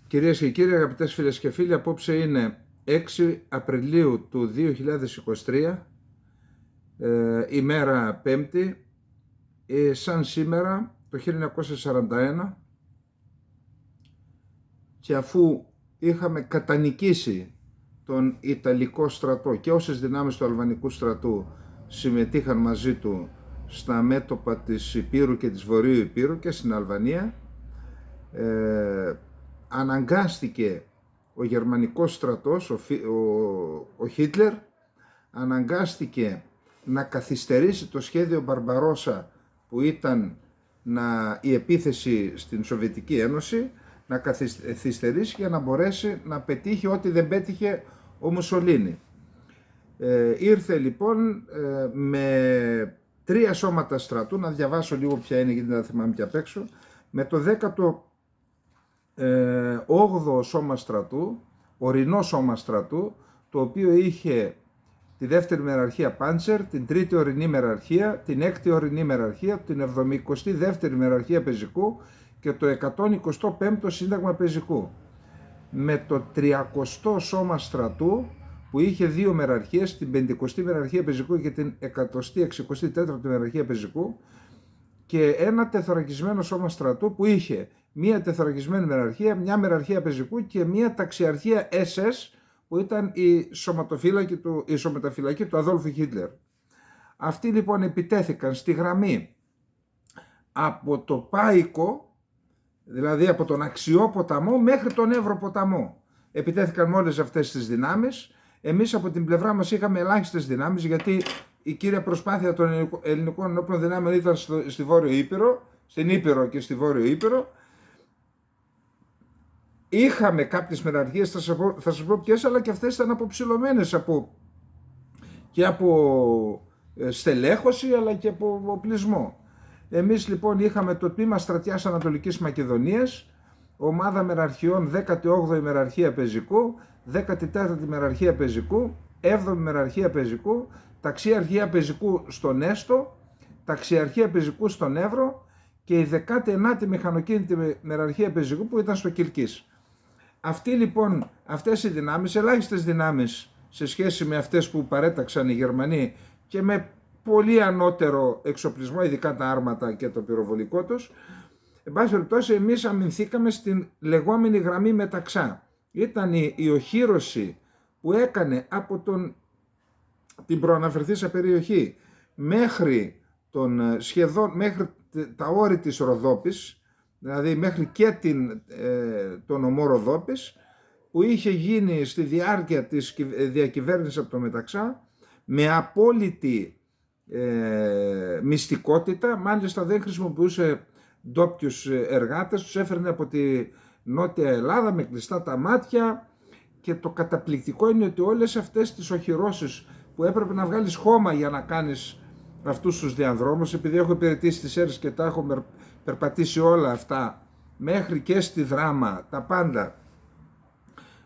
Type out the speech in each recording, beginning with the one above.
Κυρίες και κύριοι, αγαπητές φίλες και φίλοι, απόψε είναι 6 Απριλίου του 2023, ημέρα Πέμπτη, σαν σήμερα το 1941, και αφού είχαμε κατανικήσει τον Ιταλικό στρατό και όσες δυνάμεις του Αλβανικού στρατού συμμετείχαν μαζί του στα μέτωπα της Υπήρου και της Βορείου Υπήρου και στην Αλβανία, αναγκάστηκε ο γερμανικός στρατός, ο Χίτλερ, αναγκάστηκε να καθυστερήσει το σχέδιο Μπαρμπαρόσα που ήταν η επίθεση στην Σοβιετική Ένωση, να καθυστερήσει για να μπορέσει να πετύχει ό,τι δεν πέτυχε ο Μουσολίνι. Ήρθε λοιπόν με 3 σώματα στρατού, να διαβάσω λίγο ποια είναι γιατί δεν τα θυμάμαι και απ' έξω, με το 18ο σώμα στρατού, ορεινό σώμα στρατού, το οποίο είχε τη δεύτερη μεραρχία Πάντσερ, την τρίτη ορεινή μεραρχία, την έκτη ορεινή μεραρχία, την 72η μεραρχία πεζικού και το 125ο σύνταγμα πεζικού. Με το 30ο σώμα στρατού που είχε 2 μεραρχίες, την 50η μεραρχία πεζικού και την 164η μεραρχία πεζικού, και ένα τεθωρακισμένο σώμα στρατού που είχε μία τεθωρακισμένη μεραρχία, μια μεραρχία πεζικού και μία ταξιαρχία SS που ήταν η σωματοφυλακή του Αδόλφου Χίτλερ. Αυτοί λοιπόν επιτέθηκαν στη γραμμή από το Πάικο, δηλαδή από τον Αξιό ποταμό μέχρι τον Εύρο ποταμό. Επιτέθηκαν με όλες αυτές τις δυνάμεις. Εμείς από την πλευρά μας είχαμε ελάχιστες δυνάμεις, γιατί η κύρια προσπάθεια των ελληνικών ενόπλων δυνάμεων ήταν στη Βόρειο Ήπειρο, στην Ήπειρο και στη Βόρειο Ήπειρο. Είχαμε κάποιες μεραρχίες, θα σας πω ποιες, αλλά και αυτές ήταν αποψηλωμένες και από στελέχωση αλλά και από οπλισμό. Εμείς λοιπόν είχαμε το τμήμα στρατιάς Ανατολικής Μακεδονίας, ομάδα μεραρχιών 18η μεραρχία πεζικού, 14η μεραρχία πεζικού, 7η μεραρχία πεζικού, ταξιαρχία πεζικού στον Έστο, ταξιαρχία πεζικού στον Εύρο και η 19η μηχανοκίνητη μεραρχία πεζικού που ήταν στο Κιλκής. Αυτές οι δυνάμεις, ελάχιστες δυνάμεις σε σχέση με αυτές που παρέταξαν οι Γερμανοί και με πολύ ανώτερο εξοπλισμό, ειδικά τα άρματα και το πυροβολικό τους. Εν πάση περιπτώσει, εμείς αμυνθήκαμε στην λεγόμενη γραμμή Μεταξά. Ήταν η οχύρωση που έκανε από την προαναφερθήσα περιοχή μέχρι μέχρι τα όρη της Ροδόπης, δηλαδή μέχρι και τον ομό Ροδόπης, που είχε γίνει στη διάρκεια της διακυβέρνησης από το Μεταξά με απόλυτη μυστικότητα. Μάλιστα δεν χρησιμοποιούσε ντόπιους εργάτες, τους έφερνε από τη Νότια Ελλάδα με κλειστά τα μάτια, και το καταπληκτικό είναι ότι όλες αυτές τις οχυρώσεις που έπρεπε να βγάλεις χώμα για να κάνεις αυτούς τους διαδρόμους, επειδή έχω υπηρετήσει τις Σέρρες και τα έχω περπατήσει όλα αυτά μέχρι και στη Δράμα, τα πάντα,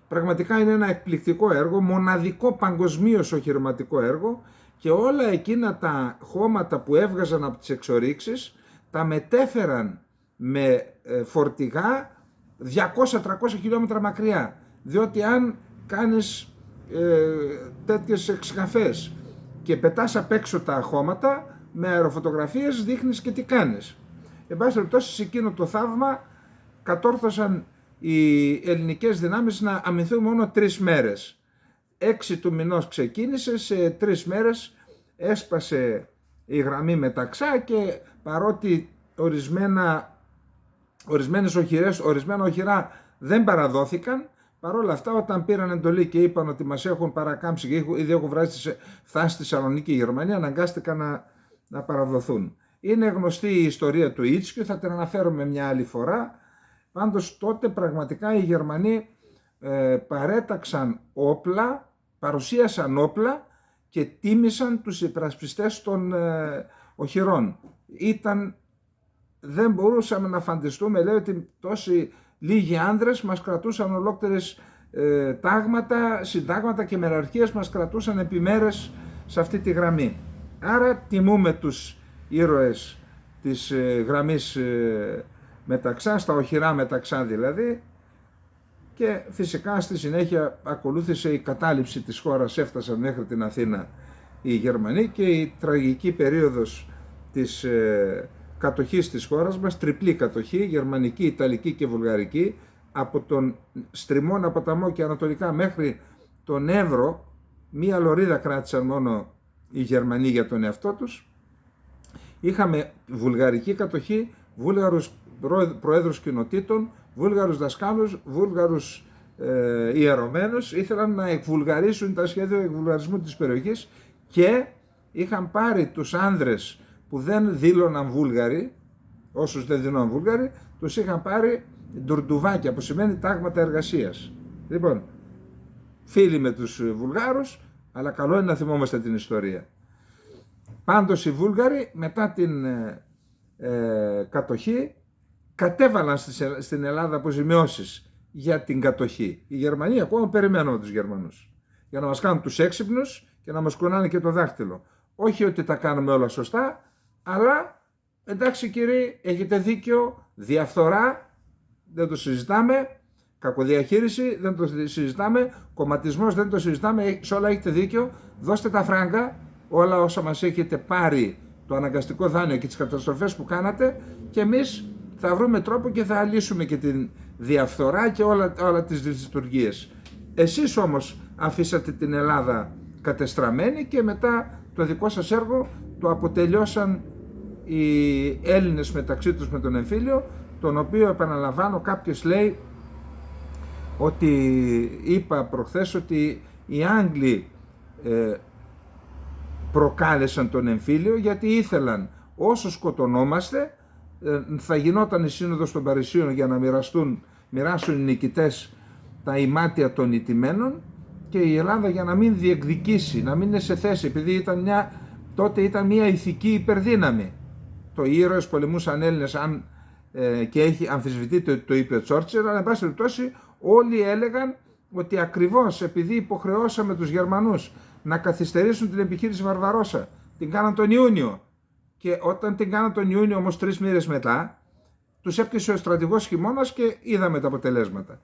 πραγματικά είναι ένα εκπληκτικό έργο, μοναδικό παγκοσμίως οχυρωματικό έργο, και όλα εκείνα τα χώματα που έβγαζαν από τις εξορίξεις τα μετέφεραν με φορτηγά 200-300 χιλιόμετρα μακριά, διότι αν κάνεις τέτοιες εξκαφές και πετάς απ' έξω τα χώματα, με αεροφωτογραφίες δείχνεις και τι κάνεις. Εν πάση περιπτώσει, σε εκείνο το θαύμα κατόρθωσαν οι ελληνικές δυνάμεις να αμυνθούν μόνο 3 μέρες. 6 του μηνός ξεκίνησε, σε 3 μέρες έσπασε η γραμμή Μεταξά, και παρότι ορισμένα οχυρά δεν παραδόθηκαν, παρόλα αυτά όταν πήραν εντολή και είπαν ότι μας έχουν παρακάμψει και ήδη έχουν φτάσει στη Θεσσαλονίκη η Γερμανία, αναγκάστηκαν να παραδοθούν. Είναι γνωστή η ιστορία του Ίτσκιου, θα την αναφέρουμε μια άλλη φορά. Πάντως τότε πραγματικά οι Γερμανοί παρέταξαν όπλα, παρουσίασαν όπλα και τίμησαν τους υπερασπιστές των οχυρών. Δεν μπορούσαμε να φανταστούμε, λέει, ότι τόσοι λίγοι άνδρες μας κρατούσαν ολόκληρες τάγματα, συντάγματα και μεραρχίες μας κρατούσαν επί μέρες σε αυτή τη γραμμή. Άρα τιμούμε τους ήρωες της γραμμής Μεταξά, στα οχυρά Μεταξά δηλαδή, και φυσικά στη συνέχεια ακολούθησε η κατάληψη της χώρας, έφτασαν μέχρι την Αθήνα οι Γερμανοί και η τραγική περίοδος της κατοχής της χώρας μας, τριπλή κατοχή, γερμανική, ιταλική και βουλγαρική, από τον Στριμώνα ποταμό και ανατολικά μέχρι τον Εύρο. Μία λωρίδα κράτησαν μόνο οι Γερμανοί για τον εαυτό τους. Είχαμε βουλγαρική κατοχή, βούλγαρους προέδρους κοινοτήτων, βούλγαρους δασκάλους, βούλγαρους ιερωμένους, ήθελαν να εκβουλγαρίσουν τα σχέδια εκβουλγαρισμού της περιοχής και είχαν πάρει τους άνδρες που δεν δήλωναν Βούλγαροι, όσους δεν δήλωναν Βούλγαροι, τους είχαν πάρει ντουρντουβάκια, που σημαίνει τάγματα εργασίας. Λοιπόν, φίλοι με τους Βουλγάρους, αλλά καλό είναι να θυμόμαστε την ιστορία. Πάντως οι Βούλγαροι μετά την κατοχή κατέβαλαν στην Ελλάδα αποζημιώσεις για την κατοχή. Οι Γερμανοί ακόμα περιμένουν τους Γερμανούς για να μας κάνουν τους έξυπνους και να μας κουνάνε και το δάχτυλο. Όχι ότι τα κάνουμε όλα σωστά, αλλά εντάξει κύριοι, έχετε δίκιο, διαφθορά δεν το συζητάμε, κακοδιαχείριση δεν το συζητάμε, κομματισμός δεν το συζητάμε, σε όλα έχετε δίκιο, δώστε τα φράγκα, όλα όσα μας έχετε πάρει, το αναγκαστικό δάνειο και τις καταστροφές που κάνατε, και εμείς θα βρούμε τρόπο και θα λύσουμε και την διαφθορά και όλα τις λειτουργίες. Εσείς όμως αφήσατε την Ελλάδα κατεστραμμένη και μετά το δικό σας έργο το αποτελειώσαν οι Έλληνες μεταξύ τους με τον εμφύλιο, τον οποίο επαναλαμβάνω κάποιος λέει ότι είπα προχθές ότι οι Άγγλοι προκάλεσαν τον εμφύλιο γιατί ήθελαν όσο σκοτωνόμαστε θα γινόταν η σύνοδος των Παρισίων για να μοιράσουν οι νικητές τα ημάτια των ηττημένων και η Ελλάδα για να μην διεκδικήσει, να μην είναι σε θέση, επειδή τότε ήταν μια ηθική υπερδύναμη. Το ήρωες πολεμούσαν Έλληνες και αμφισβητείται ότι το είπε ο Τσόρτσιλ, αλλά εν πάση περιπτώσει όλοι έλεγαν ότι ακριβώς επειδή υποχρεώσαμε τους Γερμανούς να καθυστερήσουν την επιχείρηση Βαρβαρόσα, την κάναν τον Ιούνιο. Και όταν την κάναν τον Ιούνιο όμως 3 μήνες μετά, τους έπιασε ο στρατηγός χειμώνας και είδαμε τα αποτελέσματα.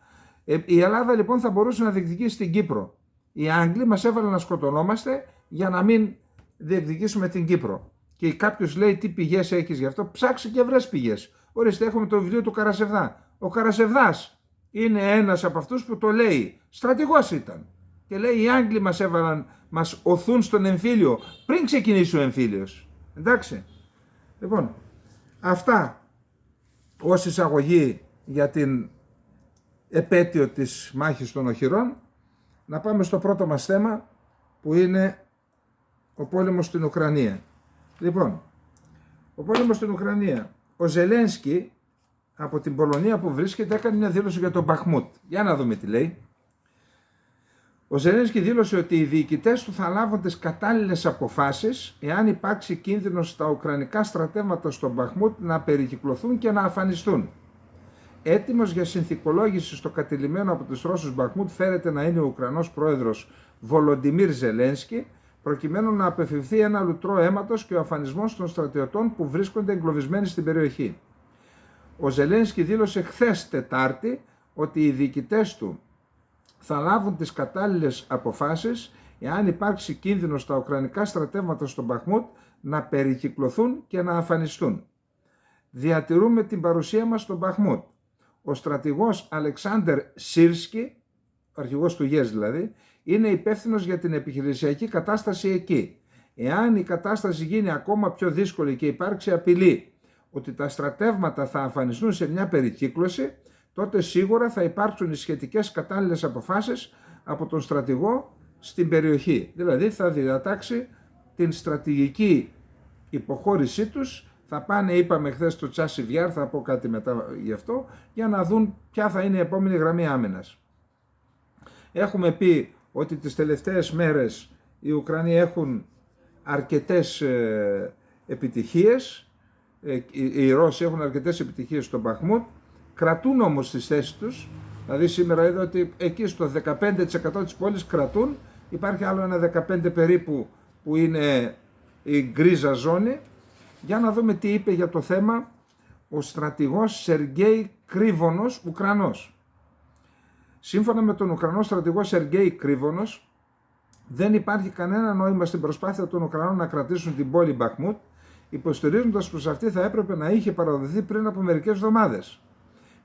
Η Ελλάδα λοιπόν θα μπορούσε να διεκδικήσει την Κύπρο. Οι Άγγλοι μας έβαλαν να σκοτωνόμαστε για να μην διεκδικήσουμε την Κύπρο. Και κάποιος λέει τι πηγές έχεις γι' αυτό, ψάξε και βρες πηγές. Ορίστε, έχουμε το βιβλίο του Καρασεβδά. Ο Καρασεβδάς είναι ένας από αυτούς που το λέει. Στρατηγός ήταν. Και λέει οι Άγγλοι μας έβαλαν, μας οθούν στον εμφύλιο πριν ξεκινήσει ο εμφύλιος. Εντάξει. Λοιπόν, αυτά ως εισαγωγή για την επέτειο της μάχης των οχυρών. Να πάμε στο πρώτο μας θέμα που είναι ο πόλεμος στην Ουκρανία. Λοιπόν, ο πόλεμος στην Ουκρανία. Ο Ζελένσκι από την Πολωνία που βρίσκεται έκανε μια δήλωση για τον Μπαχμούτ. Για να δούμε τι λέει. Ο Ζελένσκι δήλωσε ότι οι διοικητές του θα λάβουν τις κατάλληλες αποφάσεις εάν υπάρξει κίνδυνος στα ουκρανικά στρατεύματα στον Μπαχμούτ να περικυκλωθούν και να αφανιστούν. Έτοιμος για συνθηκολόγηση στο κατηλημμένο από τους Ρώσους Μπαχμούτ φέρεται να είναι ο Ουκρανός πρόεδρος Βολοντιμίρ Ζελένσκι, προκειμένου να απευθυνθεί ένα λουτρό αίματος και ο αφανισμός των στρατιωτών που βρίσκονται εγκλωβισμένοι στην περιοχή. Ο Ζελένσκι δήλωσε χθες Τετάρτη ότι οι διοικητές του θα λάβουν τις κατάλληλες αποφάσεις εάν υπάρξει κίνδυνος στα ουκρανικά στρατεύματα στον Μπαχμούτ να περικυκλωθούν και να αφανιστούν. Διατηρούμε την παρουσία μας στον Μπαχμούτ. Ο στρατηγός Αλεξάνδερ Σίρσκι, αρχηγός του ΓΕΣ δηλαδή, είναι υπεύθυνος για την επιχειρησιακή κατάσταση εκεί. Εάν η κατάσταση γίνει ακόμα πιο δύσκολη και υπάρξει απειλή ότι τα στρατεύματα θα αφανιστούν σε μια περικύκλωση, τότε σίγουρα θα υπάρξουν οι σχετικές κατάλληλες αποφάσεις από τον στρατηγό στην περιοχή. Δηλαδή θα διατάξει την στρατηγική υποχώρησή τους, θα πάνε, είπαμε χθες στο Τσάσιβιάρ, θα πω κάτι μετά γι' αυτό, για να δουν ποια θα είναι η επόμενη γραμμή άμυνας. Έχουμε πει ότι τις τελευταίες μέρες οι Ουκρανοί έχουν αρκετές επιτυχίες, οι Ρώσοι έχουν αρκετές επιτυχίες στο Μπαχμούτ, κρατούν όμως τις θέσεις τους, δηλαδή σήμερα είδα ότι εκεί στο 15% της πόλης κρατούν, υπάρχει άλλο ένα 15% περίπου που είναι η γκρίζα ζώνη. Για να δούμε τι είπε για το θέμα ο στρατηγός Σεργέη Κρύβονος, Ουκρανός. Σύμφωνα με τον Ουκρανό στρατηγό Σεργέη Κρύβονος, δεν υπάρχει κανένα νόημα στην προσπάθεια των Ουκρανών να κρατήσουν την πόλη Μπαχμούτ, υποστηρίζοντας πως αυτή θα έπρεπε να είχε παραδοθεί πριν από μερικές εβδομάδες.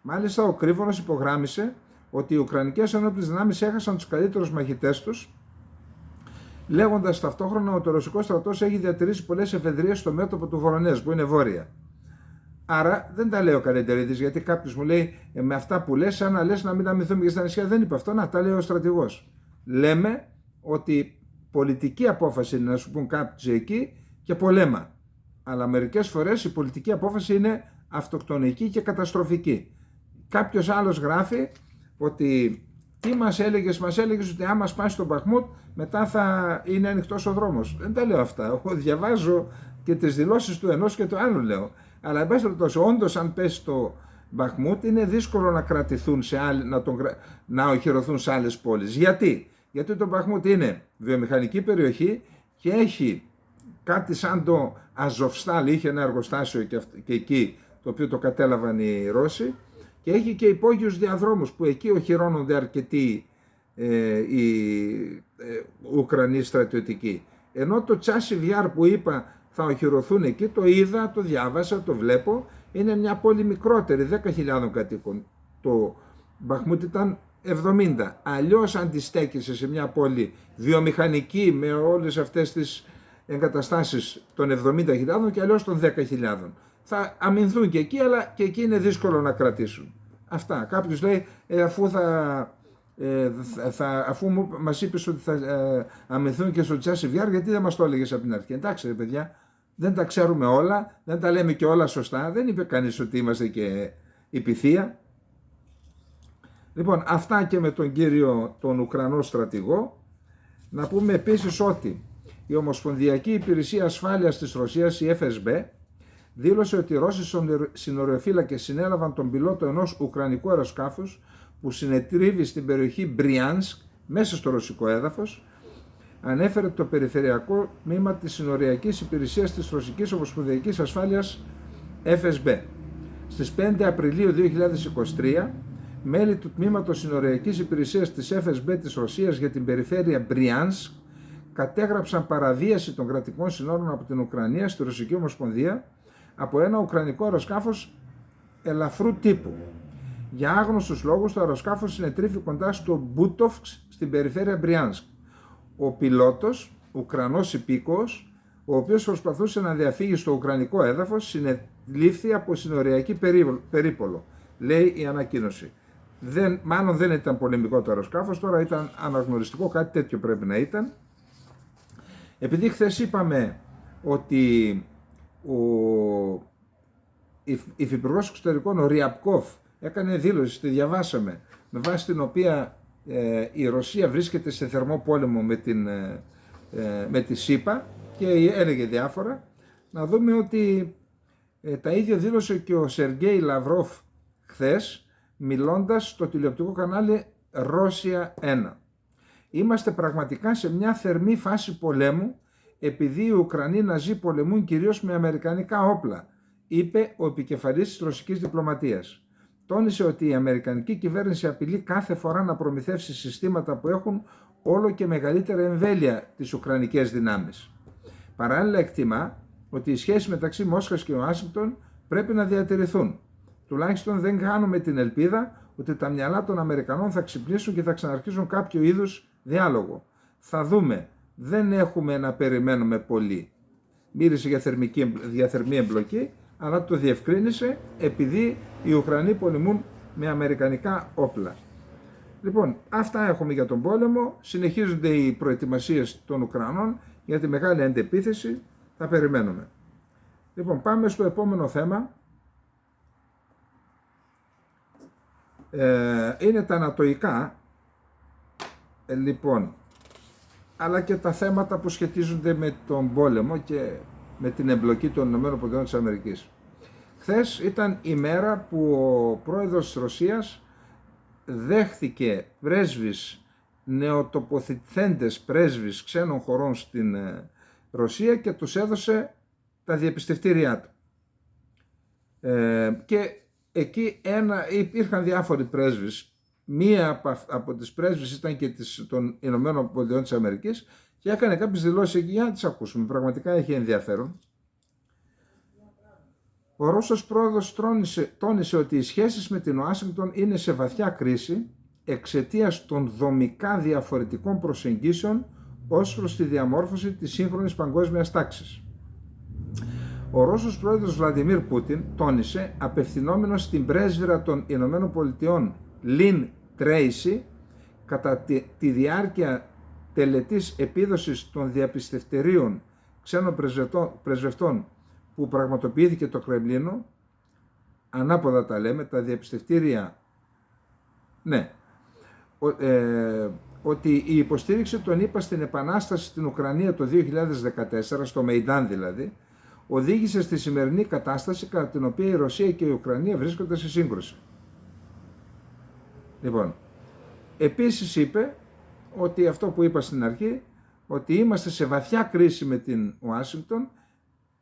Μάλιστα, ο Κρύβονος υπογράμμισε ότι οι Ουκρανικές ενόπλες δυνάμεις έχασαν τους καλύτερους μαχητές τους, λέγοντας ταυτόχρονα ότι ο ρωσικός στρατός έχει διατηρήσει πολλές εφεδρείες στο μέτωπο του Βορονέζ, που είναι βόρεια. Άρα δεν τα λέει ο Καλεντερίδης, γιατί κάποιος μου λέει με αυτά που λες, σαν να λες να μην αμυνθούμε και στα νησιά. Δεν είπε αυτό, να τα λέει ο στρατηγός. Λέμε ότι πολιτική απόφαση είναι να σου πούν κάποιοι εκεί και πολέμα. Αλλά μερικές φορές η πολιτική απόφαση είναι αυτοκτονική και καταστροφική. Κάποιος άλλος γράφει ότι τι μας έλεγες ότι άμα σπάσει τον Μπαχμούτ μετά θα είναι ανοιχτός ο δρόμος. Δεν τα λέω αυτά. Εγώ διαβάζω και τις δηλώσεις του ενός και του άλλου λέω. Αλλά εν πάση περιπτώσει, όντως αν πέσει το Μπαχμούτ είναι δύσκολο να κρατηθούν να οχυρωθούν σε άλλες πόλεις. Γιατί το Μπαχμούτ είναι βιομηχανική περιοχή και έχει κάτι σαν το Αζοφστάλ, είχε ένα εργοστάσιο και εκεί, το οποίο το κατέλαβαν οι Ρώσοι, και έχει και υπόγειους διαδρόμους που εκεί οχυρώνονται αρκετοί οι Ουκρανοί στρατιωτικοί. Ενώ το Τσάσιβ Γιάρ που είπα θα οχυρωθούν εκεί, το είδα, το διάβασα, το βλέπω, είναι μια πόλη μικρότερη, 10.000 κατοίκων. Το Μπαχμούτ ήταν 70. Αλλιώς αντιστέκεσαι σε μια πόλη βιομηχανική με όλες αυτές τις εγκαταστάσεις των 70.000 και αλλιώς των 10.000. Θα αμυνθούν και εκεί, αλλά και εκεί είναι δύσκολο να κρατήσουν. Αυτά. Κάποιος λέει, αφού μας είπες ότι θα αμυνθούν και στο Τσάσιβ Γιάρ, γιατί δεν μας το έλεγες από την αρχή. Εντάξει ρε παιδιά, δεν τα ξέρουμε όλα, δεν τα λέμε και όλα σωστά, δεν είπε κανείς ότι είμαστε και η πυθία. Λοιπόν, αυτά και με τον κύριο τον Ουκρανό στρατηγό. Να πούμε επίσης ότι η Ομοσπονδιακή Υπηρεσία Ασφάλειας της Ρωσίας, η FSB, δήλωσε ότι οι Ρώσοι συνοριοφύλακες συνέλαβαν τον πιλότο ενός ουκρανικού αεροσκάφους που συνετρίβει στην περιοχή Μπριάνσκ μέσα στο ρωσικό έδαφος. Ανέφερε το περιφερειακό τμήμα της Συνοριακής Υπηρεσίας της Ρωσικής Ομοσπονδιακής Ασφάλειας FSB. Στις 5 Απριλίου 2023, μέλη του τμήματος Συνοριακής Υπηρεσίας της FSB της Ρωσίας για την περιφέρεια Μπριάνσκ κατέγραψαν παραβίαση των κρατικών συνόρων από την Ουκρανία στη Ρωσική Ομοσπονδία από ένα ουκρανικό αεροσκάφος ελαφρού τύπου. Για άγνωστους λόγους το αεροσκάφος συνετρίφη κοντά στο Μπούτοφξ στην περιφέρεια Μπριάνσκ. Ο πιλότος, Ουκρανός υπήκοος, ο οποίος προσπαθούσε να διαφύγει στο ουκρανικό έδαφος, συνελήφθη από συνοριακή περίπολο, λέει η ανακοίνωση. Μάλλον δεν ήταν πολεμικό το αεροσκάφος, τώρα ήταν αναγνωριστικό, κάτι τέτοιο πρέπει να ήταν. Επειδή χθες είπαμε ότι ο υφυπουργός εξωτερικών, ο Ριαπκόφ, έκανε δήλωση, τη διαβάσαμε, με βάση την οποία η Ρωσία βρίσκεται σε θερμό πόλεμο με τη ΣΥΠΑ και έλεγε διάφορα, να δούμε ότι τα ίδια δήλωσε και ο Σεργέη Λαυρόφ χθες, μιλώντας στο τηλεοπτικό κανάλι Ρώσια 1. Είμαστε πραγματικά σε μια θερμή φάση πολέμου, επειδή οι Ουκρανοί Ναζί πολεμούν κυρίως με αμερικανικά όπλα, είπε ο επικεφαλής της ρωσικής διπλωματίας. Τόνισε ότι η αμερικανική κυβέρνηση απειλεί κάθε φορά να προμηθεύσει συστήματα που έχουν όλο και μεγαλύτερη εμβέλεια τις ουκρανικές δυνάμεις. Παράλληλα εκτιμά ότι οι σχέσεις μεταξύ Μόσχας και Ουάσιγκτον πρέπει να διατηρηθούν. Τουλάχιστον δεν χάνουμε την ελπίδα ότι τα μυαλά των Αμερικανών θα ξυπνήσουν και θα ξαναρχίσουν κάποιο είδους διάλογο. Θα δούμε. Δεν έχουμε να περιμένουμε πολύ. Μίλησε για θερμή εμπλοκή, αλλά το διευκρίνησε επειδή οι Ουκρανοί πολεμούν με αμερικανικά όπλα. Λοιπόν, αυτά έχουμε για τον πόλεμο. Συνεχίζονται οι προετοιμασίες των Ουκρανών για τη μεγάλη αντεπίθεση. Θα περιμένουμε. Λοιπόν, πάμε στο επόμενο θέμα. Είναι τα ανατοϊκά. Λοιπόν, αλλά και τα θέματα που σχετίζονται με τον πόλεμο και με την εμπλοκή των ΗΠΑ. Χθες ήταν η μέρα που ο πρόεδρος της Ρωσίας δέχθηκε πρέσβεις, νεοτοποθετηθέντες πρέσβεις ξένων χωρών στην Ρωσία και τους έδωσε τα διαπιστευτήριά του. Και εκεί υπήρχαν διάφοροι πρέσβεις, μία από τις πρέσβεις ήταν και των Ηνωμένων Πολιτειών της Αμερικής και έκανε κάποιες δηλώσεις εκεί, για να τις ακούσουμε, πραγματικά έχει ενδιαφέρον. Ο Ρώσος πρόεδρος τόνισε ότι οι σχέσεις με την Ουάσιγκτον είναι σε βαθιά κρίση εξαιτίας των δομικά διαφορετικών προσεγγίσεων ως προς τη διαμόρφωση της σύγχρονης παγκόσμιας τάξης. Ο Ρώσος πρόεδρος Βλαντιμίρ Πούτιν τόνισε, απευθυνόμενος στην πρέσβυρα των Ηνωμένων Πολιτειών Λιν Τρέισι, κατά τη διάρκεια τελετής επίδοσης των διαπιστευτερίων ξένων πρεσβευτών που πραγματοποιήθηκε το Κρεμλίνο, ανάποδα τα λέμε, τα διαπιστευτήρια, ναι, ότι η υποστήριξη των ΗΠΑ στην επανάσταση στην Ουκρανία το 2014, στο Μεϊντάν δηλαδή, οδήγησε στη σημερινή κατάσταση κατά την οποία η Ρωσία και η Ουκρανία βρίσκονται σε σύγκρουση. Λοιπόν, επίσης είπε ότι αυτό που είπα στην αρχή, ότι είμαστε σε βαθιά κρίση με την Ουάσιγκτον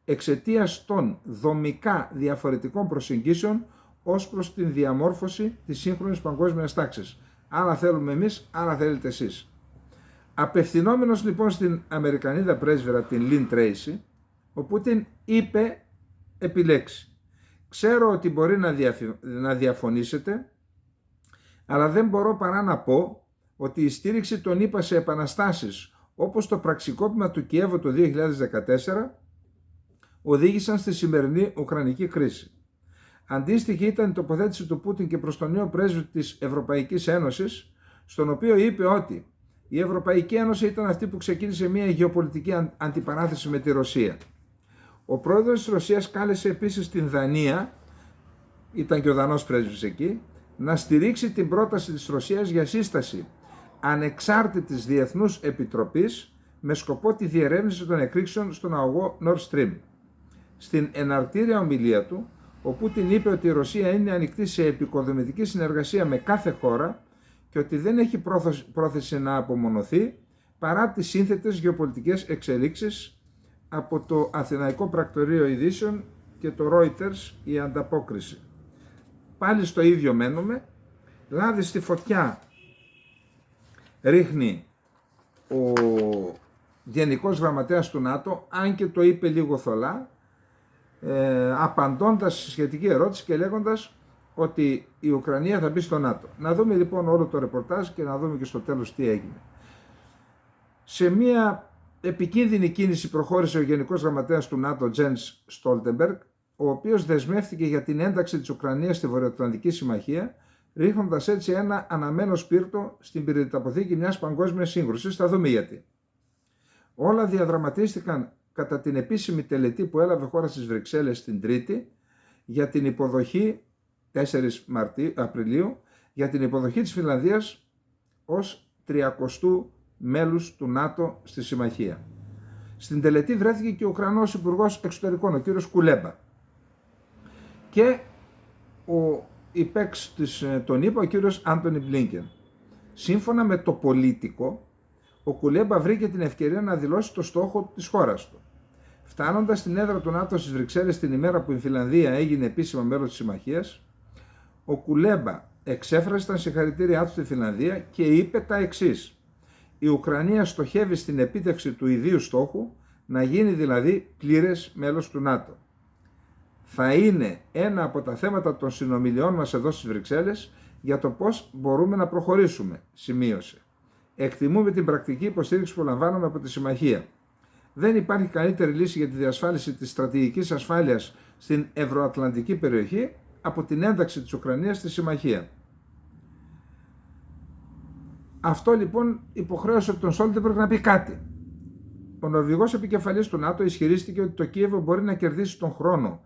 εξαιτίας των δομικά διαφορετικών προσεγγίσεων ως προς την διαμόρφωση της σύγχρονης παγκόσμιας τάξης. Άλλα θέλουμε εμείς, άλλα θέλετε εσείς. Απευθυνόμενος λοιπόν στην Αμερικανίδα πρέσβυρα την Λιν Τρέισι, ο Πούτιν είπε επιλέξει. Ξέρω ότι μπορεί να διαφωνήσετε, αλλά δεν μπορώ παρά να πω ότι η στήριξη των ΗΠΑ σε επαναστάσεις όπως το πραξικόπημα του Κιέβου το 2014 οδήγησαν στη σημερινή Ουκρανική κρίση. Αντίστοιχη ήταν η τοποθέτηση του Πούτιν και προς τον νέο πρέσβη της Ευρωπαϊκής Ένωσης, στον οποίο είπε ότι η Ευρωπαϊκή Ένωση ήταν αυτή που ξεκίνησε μια γεωπολιτική αντιπαράθεση με τη Ρωσία. Ο πρόεδρος της Ρωσίας κάλεσε επίσης την Δανία, ήταν και ο Δανός πρέσβης εκεί, να στηρίξει την πρόταση της Ρωσίας για σύσταση ανεξάρτητης διεθνούς επιτροπής με σκοπό τη διερεύνηση των εκρήξεων στον αγωγό Nord Stream. Στην εναρκτήρια ομιλία του, ο Πούτιν είπε ότι η Ρωσία είναι ανοιχτή σε επικοδομητική συνεργασία με κάθε χώρα και ότι δεν έχει πρόθεση να απομονωθεί παρά τις σύνθετες γεωπολιτικές εξελίξεις. Από το Αθηναϊκό Πρακτορείο Ειδήσεων και το Reuters η ανταπόκριση. Πάλι στο ίδιο μένουμε, λάδι στη φωτιά ρίχνει ο Γενικός Γραμματέας του ΝΑΤΟ, αν και το είπε λίγο θολά, απαντώντας στη σχετική ερώτηση και λέγοντας ότι η Ουκρανία θα μπει στο ΝΑΤΟ. Να δούμε λοιπόν όλο το ρεπορτάζ και να δούμε και στο τέλος τι έγινε. Σε μια επικίνδυνη κίνηση προχώρησε ο Γενικός Γραμματέας του ΝΑΤΟ, Τζένς Στόλτεμπεργκ, ο οποίος δεσμεύτηκε για την ένταξη της Ουκρανίας στη Βορειοατλαντική Συμμαχία, ρίχνοντας έτσι ένα αναμένο σπίρτο στην πυρηνικαποθήκη μιας παγκόσμιας σύγκρουσης. Θα δούμε γιατί. Όλα διαδραματίστηκαν κατά την επίσημη τελετή που έλαβε χώρα στις Βρυξέλλες την Τρίτη για την υποδοχή 4 Απριλίου για την υποδοχή της Φινλανδίας ως 30ου μέλους του ΝΑΤΟ στη Συμμαχία. Στην τελετή βρέθηκε και ο Ουκρανός Υπουργός Εξωτερικών, ο κύριος Κουλέμπα, και ο υπέξ τον ΗΠΑ, ο κύριος Άντονι Μπλίνκεν. Σύμφωνα με το Πολίτικο, ο Κουλέμπα βρήκε την ευκαιρία να δηλώσει το στόχο της χώρας του. Φτάνοντας στην έδρα του ΝΑΤΟ στις Βρυξέλλες την ημέρα που η Φινλανδία έγινε επίσημα μέλος της Συμμαχίας, ο Κουλέμπα εξέφρασε τα συγχαρητήριά του στη Φινλανδία και είπε τα εξής. Η Ουκρανία στοχεύει στην επίτευξη του ιδίου στόχου, να γίνει δηλαδή πλήρες μέλος του ΝΑΤΟ. Θα είναι ένα από τα θέματα των συνομιλιών μας εδώ στις Βρυξέλλες για το πώς μπορούμε να προχωρήσουμε, σημείωσε. Εκτιμούμε την πρακτική υποστήριξη που λαμβάνουμε από τη Συμμαχία. Δεν υπάρχει καλύτερη λύση για τη διασφάλιση της στρατηγικής ασφάλειας στην ευρωατλαντική περιοχή από την ένταξη της Ουκρανίας στη Συμμαχία. Αυτό λοιπόν υποχρέωσε τον Στόλτεμπεργκ να πει κάτι. Ο Νορβηγός επικεφαλής του ΝΑΤΟ ισχυρίστηκε ότι το Κίεβο μπορεί να κερδίσει τον χρόνο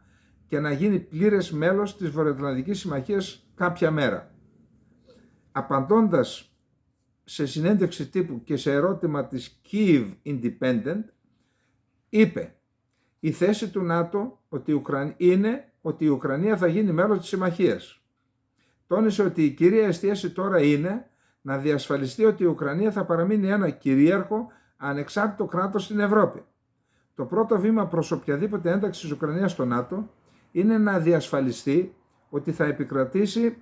και να γίνει πλήρες μέλος της Βορειοατλαντικής Συμμαχίας κάποια μέρα. Απαντώντας σε συνέντευξη τύπου και σε ερώτημα της Kyiv Independent, είπε η θέση του ΝΑΤΟ είναι ότι η Ουκρανία θα γίνει μέλος της συμμαχίας. Τόνισε ότι η κυρία εστίαση τώρα είναι να διασφαλιστεί ότι η Ουκρανία θα παραμείνει ένα κυρίαρχο ανεξάρτητο κράτος στην Ευρώπη. Το πρώτο βήμα προς οποιαδήποτε ένταξη της Ουκρανίας στο ΝΑΤΟ είναι να διασφαλιστεί ότι θα επικρατήσει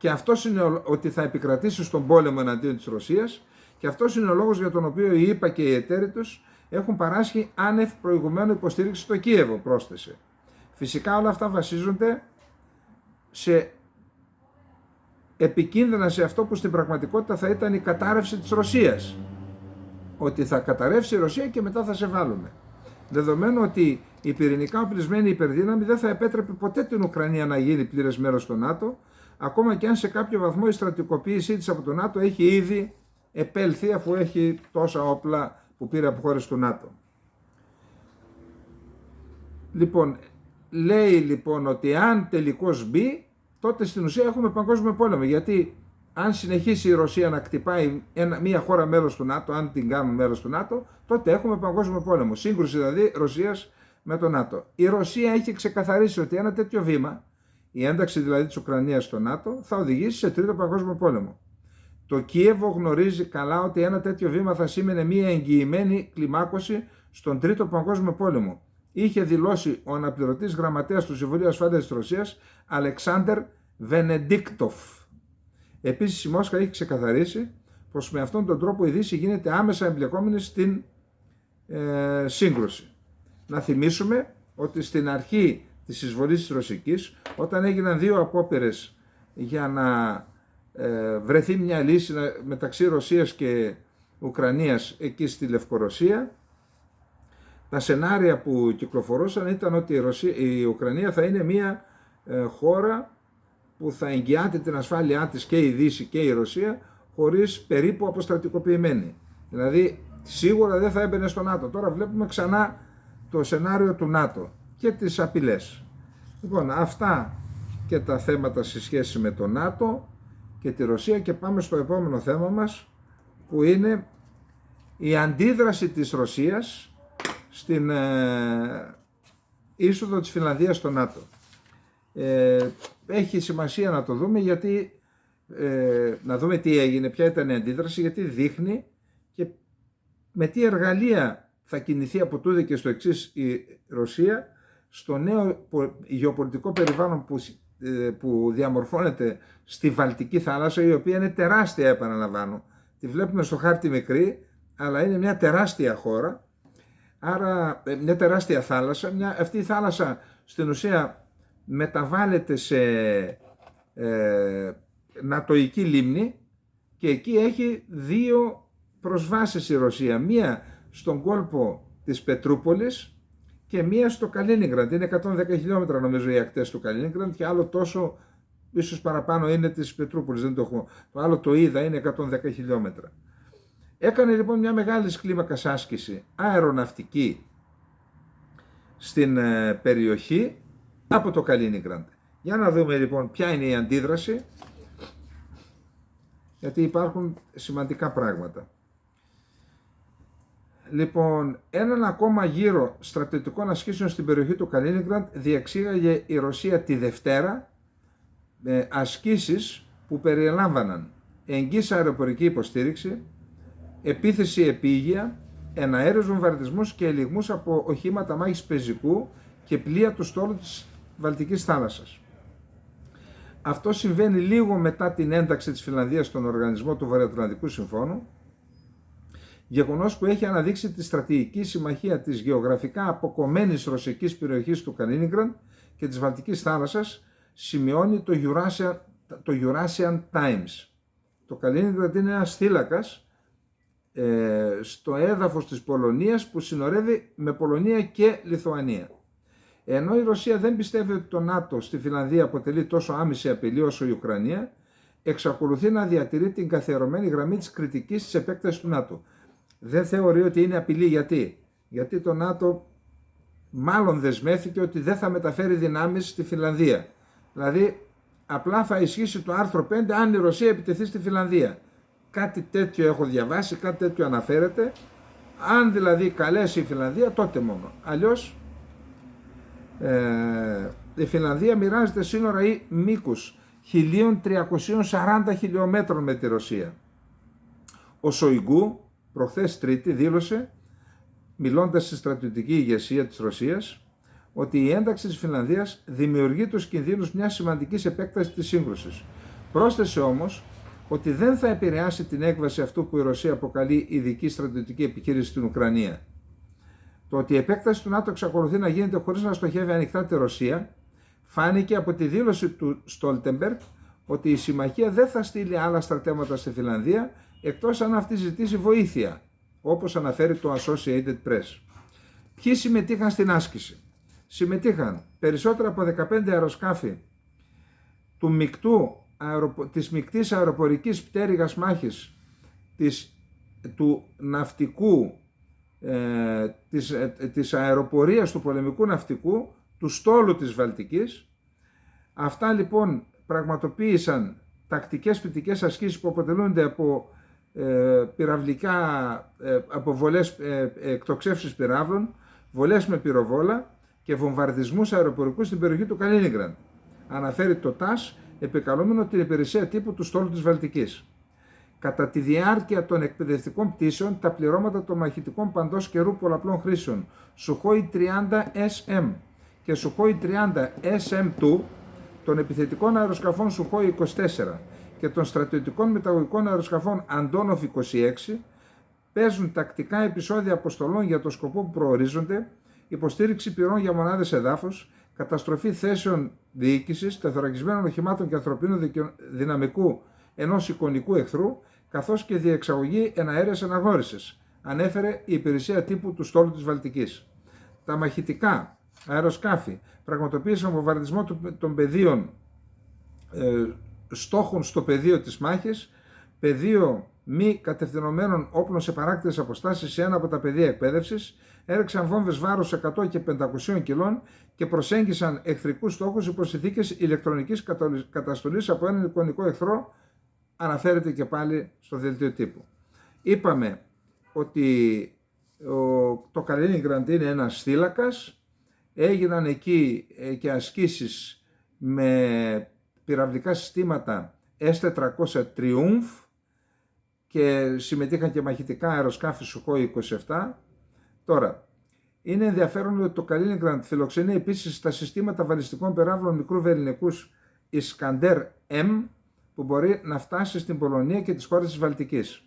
Και αυτός είναι ότι θα επικρατήσει στον πόλεμο εναντίον της Ρωσίας, και αυτός είναι ο λόγος για τον οποίο οι ΗΠΑ και οι εταίροι τους έχουν παράσχει άνευ προηγουμένου υποστήριξη στο Κίεβο, πρόσθεσε. Φυσικά όλα αυτά βασίζονται σε επικίνδυνα σε αυτό που στην πραγματικότητα θα ήταν η κατάρρευση της Ρωσίας. Ότι θα καταρρεύσει η Ρωσία και μετά θα σε βάλουμε. Δεδομένου ότι η πυρηνικά οπλισμένη υπερδύναμη δεν θα επέτρεπε ποτέ την Ουκρανία να γίνει πλήρες μέρος του ΝΑΤΟ, ακόμα και αν σε κάποιο βαθμό η στρατιωτικοποίησή της από το ΝΑΤΟ έχει ήδη επέλθει, αφού έχει τόσα όπλα που πήρε από χώρες του ΝΑΤΟ. Λοιπόν, λέει λοιπόν ότι αν τελικώς μπει, τότε στην ουσία έχουμε παγκόσμιο πόλεμο, γιατί αν συνεχίσει η Ρωσία να κτυπάει μια χώρα μέλος του ΝΑΤΟ, αν την κάνουν μέλος του ΝΑΤΟ, τότε έχουμε παγκόσμιο πόλεμο. Σύγκρουση δηλαδή Ρωσίας με το ΝΑΤΟ. Η Ρωσία έχει ξεκαθαρίσει ότι ένα τέτοιο βήμα, η ένταξη δηλαδή της Ουκρανίας στο ΝΑΤΟ, θα οδηγήσει σε τρίτο παγκόσμιο πόλεμο. Το Κίεβο γνωρίζει καλά ότι ένα τέτοιο βήμα θα σήμαινε μια εγγυημένη κλιμάκωση στον τρίτο παγκόσμιο πόλεμο. Είχε δηλώσει ο αναπληρωτής γραμματέας του Συμβουλίου Ασφάλειας της Ρωσίας, Αλεξάνδερ Βενεντίκτοφ. Επίσης η Μόσχα έχει ξεκαθαρίσει πως με αυτόν τον τρόπο η Δύση γίνεται άμεσα εμπλεκόμενη στην σύγκρουση. Να θυμίσουμε ότι στην αρχή της εισβολής της Ρωσικής, όταν έγιναν δύο απόπειρες για να βρεθεί μια λύση μεταξύ Ρωσίας και Ουκρανίας εκεί στη Λευκορωσία, τα σενάρια που κυκλοφορούσαν ήταν ότι η Ουκρανία θα είναι μια χώρα που θα εγγυάται την ασφάλειά της και η Δύση και η Ρωσία, χωρίς περίπου αποστρατικοποιημένη. Δηλαδή σίγουρα δεν θα έμπαινε στο ΝΑΤΟ. Τώρα βλέπουμε ξανά το σενάριο του ΝΑΤΟ και τις απειλές. Λοιπόν, αυτά και τα θέματα σε σχέση με το ΝΑΤΟ και τη Ρωσία, και πάμε στο επόμενο θέμα μας, που είναι η αντίδραση της Ρωσίας στην είσοδο της Φινλανδίας στο ΝΑΤΟ. Έχει σημασία να το δούμε, γιατί να δούμε τι έγινε, ποια ήταν η αντίδραση, γιατί δείχνει και με τι εργαλεία θα κινηθεί από τούδε και στο εξής η Ρωσία στο νέο γεωπολιτικό περιβάλλον που διαμορφώνεται στη Βαλτική θάλασσα, η οποία είναι τεράστια, επαναλαμβάνω. Τη βλέπουμε στο χάρτη μικρή, αλλά είναι μια τεράστια χώρα, άρα μια τεράστια θάλασσα. Αυτή η θάλασσα στην ουσία μεταβάλλεται σε νατοϊκή λίμνη, και εκεί έχει δύο προσβάσεις η Ρωσία. Μία στον κόλπο της Πετρούπολης και μία στο Καλίνιγκραντ. Είναι 110 χιλιόμετρα νομίζω οι ακτές του Καλίνιγκραντ, και άλλο τόσο, ίσως παραπάνω, είναι της Πετρούπολης, δεν το έχω. Το άλλο το είδα, είναι 110 χιλιόμετρα. Έκανε λοιπόν μια μεγάλη κλίμακας άσκηση αεροναυτική στην περιοχή από το Καλίνιγκραντ. Για να δούμε λοιπόν ποια είναι η αντίδραση, γιατί υπάρχουν σημαντικά πράγματα. Λοιπόν, έναν ακόμα γύρο στρατιωτικών ασκήσεων στην περιοχή του Καλίνιγκραντ διεξήγαγε η Ρωσία τη Δευτέρα, με ασκήσεις που περιελάμβαναν εγγύς αεροπορική υποστήριξη, επίθεση επίγεια, εναέριους βομβαρδισμούς και ελιγμούς από οχήματα μάχης πεζικού και πλοία του στόλου της Βαλτικής θάλασσας. Αυτό συμβαίνει λίγο μετά την ένταξη της Φινλανδίας στον Οργανισμό του Βορειοατλαντικού Συμφώνου, γεγονός που έχει αναδείξει τη στρατηγική συμμαχία της γεωγραφικά αποκομμένης ρωσικής περιοχής του Καλίνιγκραντ και της Βαλτικής θάλασσας, σημειώνει το Eurasian Times. Το Καλίνιγκραντ είναι ένας θύλακας στο έδαφος της Πολωνίας που συνορεύει με Πολωνία και Λιθουανία. Ενώ η Ρωσία δεν πιστεύει ότι το ΝΑΤΟ στη Φινλανδία αποτελεί τόσο άμεση απειλή όσο η Ουκρανία, εξακολουθεί να διατηρεί την καθιερωμένη γραμμή της κριτικής της επέκτασης του ΝΑΤΟ. Δεν θεωρεί ότι είναι απειλή. Γιατί το ΝΑΤΟ μάλλον δεσμεύθηκε ότι δεν θα μεταφέρει δυνάμεις στη Φινλανδία. Δηλαδή απλά θα ισχύσει το άρθρο 5 αν η Ρωσία επιτεθεί στη Φινλανδία. Κάτι τέτοιο έχω διαβάσει, κάτι τέτοιο αναφέρεται. Αν δηλαδή καλέσει η Φινλανδία, τότε μόνο. Αλλιώς η Φινλανδία μοιράζεται σύνορα ή μήκους 1.340 χιλιόμετρων με τη Ρωσία. Ο Σοϊγκού προχθές Τρίτη δήλωσε, μιλώντας στη στρατιωτική ηγεσία της Ρωσίας, ότι η ένταξη της Φινλανδίας δημιουργεί τους κινδύνους μιας σημαντικής επέκτασης της σύγκρουσης. Πρόσθεσε όμως ότι δεν θα επηρεάσει την έκβαση αυτού που η Ρωσία αποκαλεί ειδική στρατιωτική επιχείρηση στην Ουκρανία. Το ότι η επέκταση του ΝΑΤΟ εξακολουθεί να γίνεται χωρίς να στοχεύει ανοιχτά τη Ρωσία φάνηκε από τη δήλωση του Στόλτεμπεργκ ότι η συμμαχία δεν θα στείλει άλλα στρατεύματα στη Φινλανδία εκτός αν αυτή ζητήσει βοήθεια, όπως αναφέρει το Associated Press. Ποιοι συμμετείχαν στην άσκηση? Συμμετείχαν περισσότερα από 15 αεροσκάφη της μεικτής αεροπορικής πτέρυγας μάχης του ναυτικού, της αεροπορίας του πολεμικού ναυτικού του στόλου της Βαλτικής. Αυτά λοιπόν πραγματοποίησαν τακτικές πυθικές ασκήσεις που αποτελούνται από από βολές εκτοξεύσεις πυράβλων, βολές με πυροβόλα και βομβαρδισμούς αεροπορικούς στην περιοχή του Καλίνιγκραντ, αναφέρει το ΤΑΣ, επικαλούμενο την υπηρεσία τύπου του στόλου της Βαλτικής. Κατά τη διάρκεια των εκπαιδευτικών πτήσεων, τα πληρώματα των μαχητικών παντός καιρού πολλαπλών χρήσεων Sukhoi 30 SM και Sukhoi 30 SM2, των επιθετικών αεροσκαφών Sukhoi 24 και των στρατιωτικών μεταγωγικών αεροσκαφών Antonov 26, παίζουν τακτικά επεισόδια αποστολών για το σκοπό που προορίζονται, υποστήριξη πυρών για μονάδες εδάφους, καταστροφή θέσεων διοίκησης, τεθωρακισμένων οχημάτων και ανθρωπίνου δυναμικού ενός εικονικού εχθρού, καθώς και διεξαγωγή εναέρειας αναγνώρισης, ανέφερε η υπηρεσία τύπου του στόλου της Βαλτικής. Τα μαχητικά αεροσκάφη πραγματοποίησαν βομβαρδισμό των πεδίων στόχων στο πεδίο της μάχης, πεδίο μη κατευθυνωμένων όπλων σε παράκτητες αποστάσεις σε ένα από τα πεδία εκπαίδευσης, έριξαν βόμβες βάρους 100 και 500 κιλών και προσέγγισαν εχθρικούς στόχους υπό συνθήκες ηλεκτρονικής καταστολής από έναν εικονικό εχθρό, αναφέρεται και πάλι στο δελτίο τύπου. Είπαμε ότι το Καλίνιγκραντ είναι ένας θύλακας, έγιναν εκεί και ασκήσεις με πυραυλικά συστήματα S-400 Triumph και συμμετείχαν και μαχητικά αεροσκάφη Sukhoi 27. Τώρα, είναι ενδιαφέρον ότι το Καλίνιγκραντ φιλοξενεί επίσης τα συστήματα βαλιστικών πυράβλων μικρού βελληνικούς Iskander-M που μπορεί να φτάσει στην Πολωνία και τις χώρες της Βαλτικής.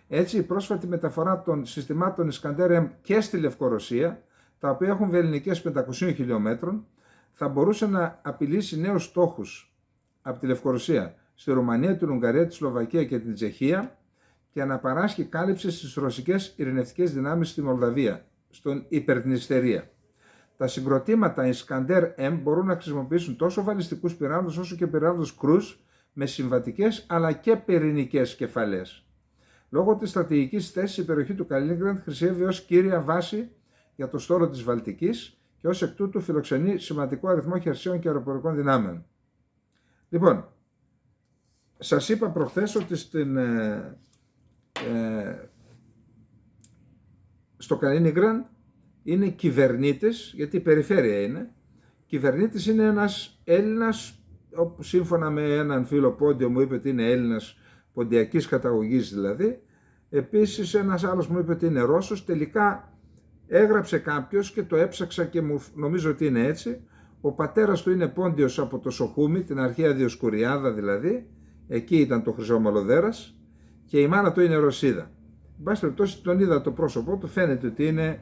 Έτσι, η πρόσφατη μεταφορά των συστημάτων Iskander-M και στη Λευκορωσία, τα οποία έχουν βελληνικές 500 χιλιόμετρων, θα μπορούσε να απειλήσει νέους στόχους από τη Λευκορωσία στη Ρουμανία, την Ουγγαρία, τη Σλοβακία και την Τσεχία και να παράσχει κάλυψη στις ρωσικές ειρηνευτικές δυνάμεις στη Μολδαβία, στον Υπερδνηστερία. Τα συγκροτήματα Iskander-M μπορούν να χρησιμοποιήσουν τόσο βαλιστικούς πυράβλους όσο και πυράβλους κρούς με συμβατικές αλλά και πυρηνικές κεφαλές. Λόγω της στρατηγικής θέσης, η περιοχή του Καλίνιγκραντ χρησιμεύει ως κύρια βάση για το στόλο της Βαλτικής και ως εκ τούτου φιλοξενεί σημαντικό αριθμό χερσαίων και αεροπορικών δυνάμεων. Λοιπόν, σας είπα προχθές ότι στο Καλίνιγκραντ είναι κυβερνήτης, γιατί η περιφέρεια είναι. Κυβερνήτης είναι ένας Έλληνας, όπου σύμφωνα με έναν φίλο πόντιο μου είπε ότι είναι Έλληνας ποντιακής καταγωγής δηλαδή. Επίσης ένας άλλος μου είπε ότι είναι Ρώσος. Τελικά έγραψε κάποιος και το έψαξα και νομίζω ότι είναι έτσι. Ο πατέρας του είναι πόντιος από το Σοχούμι, την αρχαία Διοσκουριάδα δηλαδή. Εκεί ήταν το Χρυσό Μαλλοδέρας. Και η μάνα του είναι Ρωσίδα. Εν πάση περιπτώσει τον είδα το πρόσωπό του, φαίνεται ότι είναι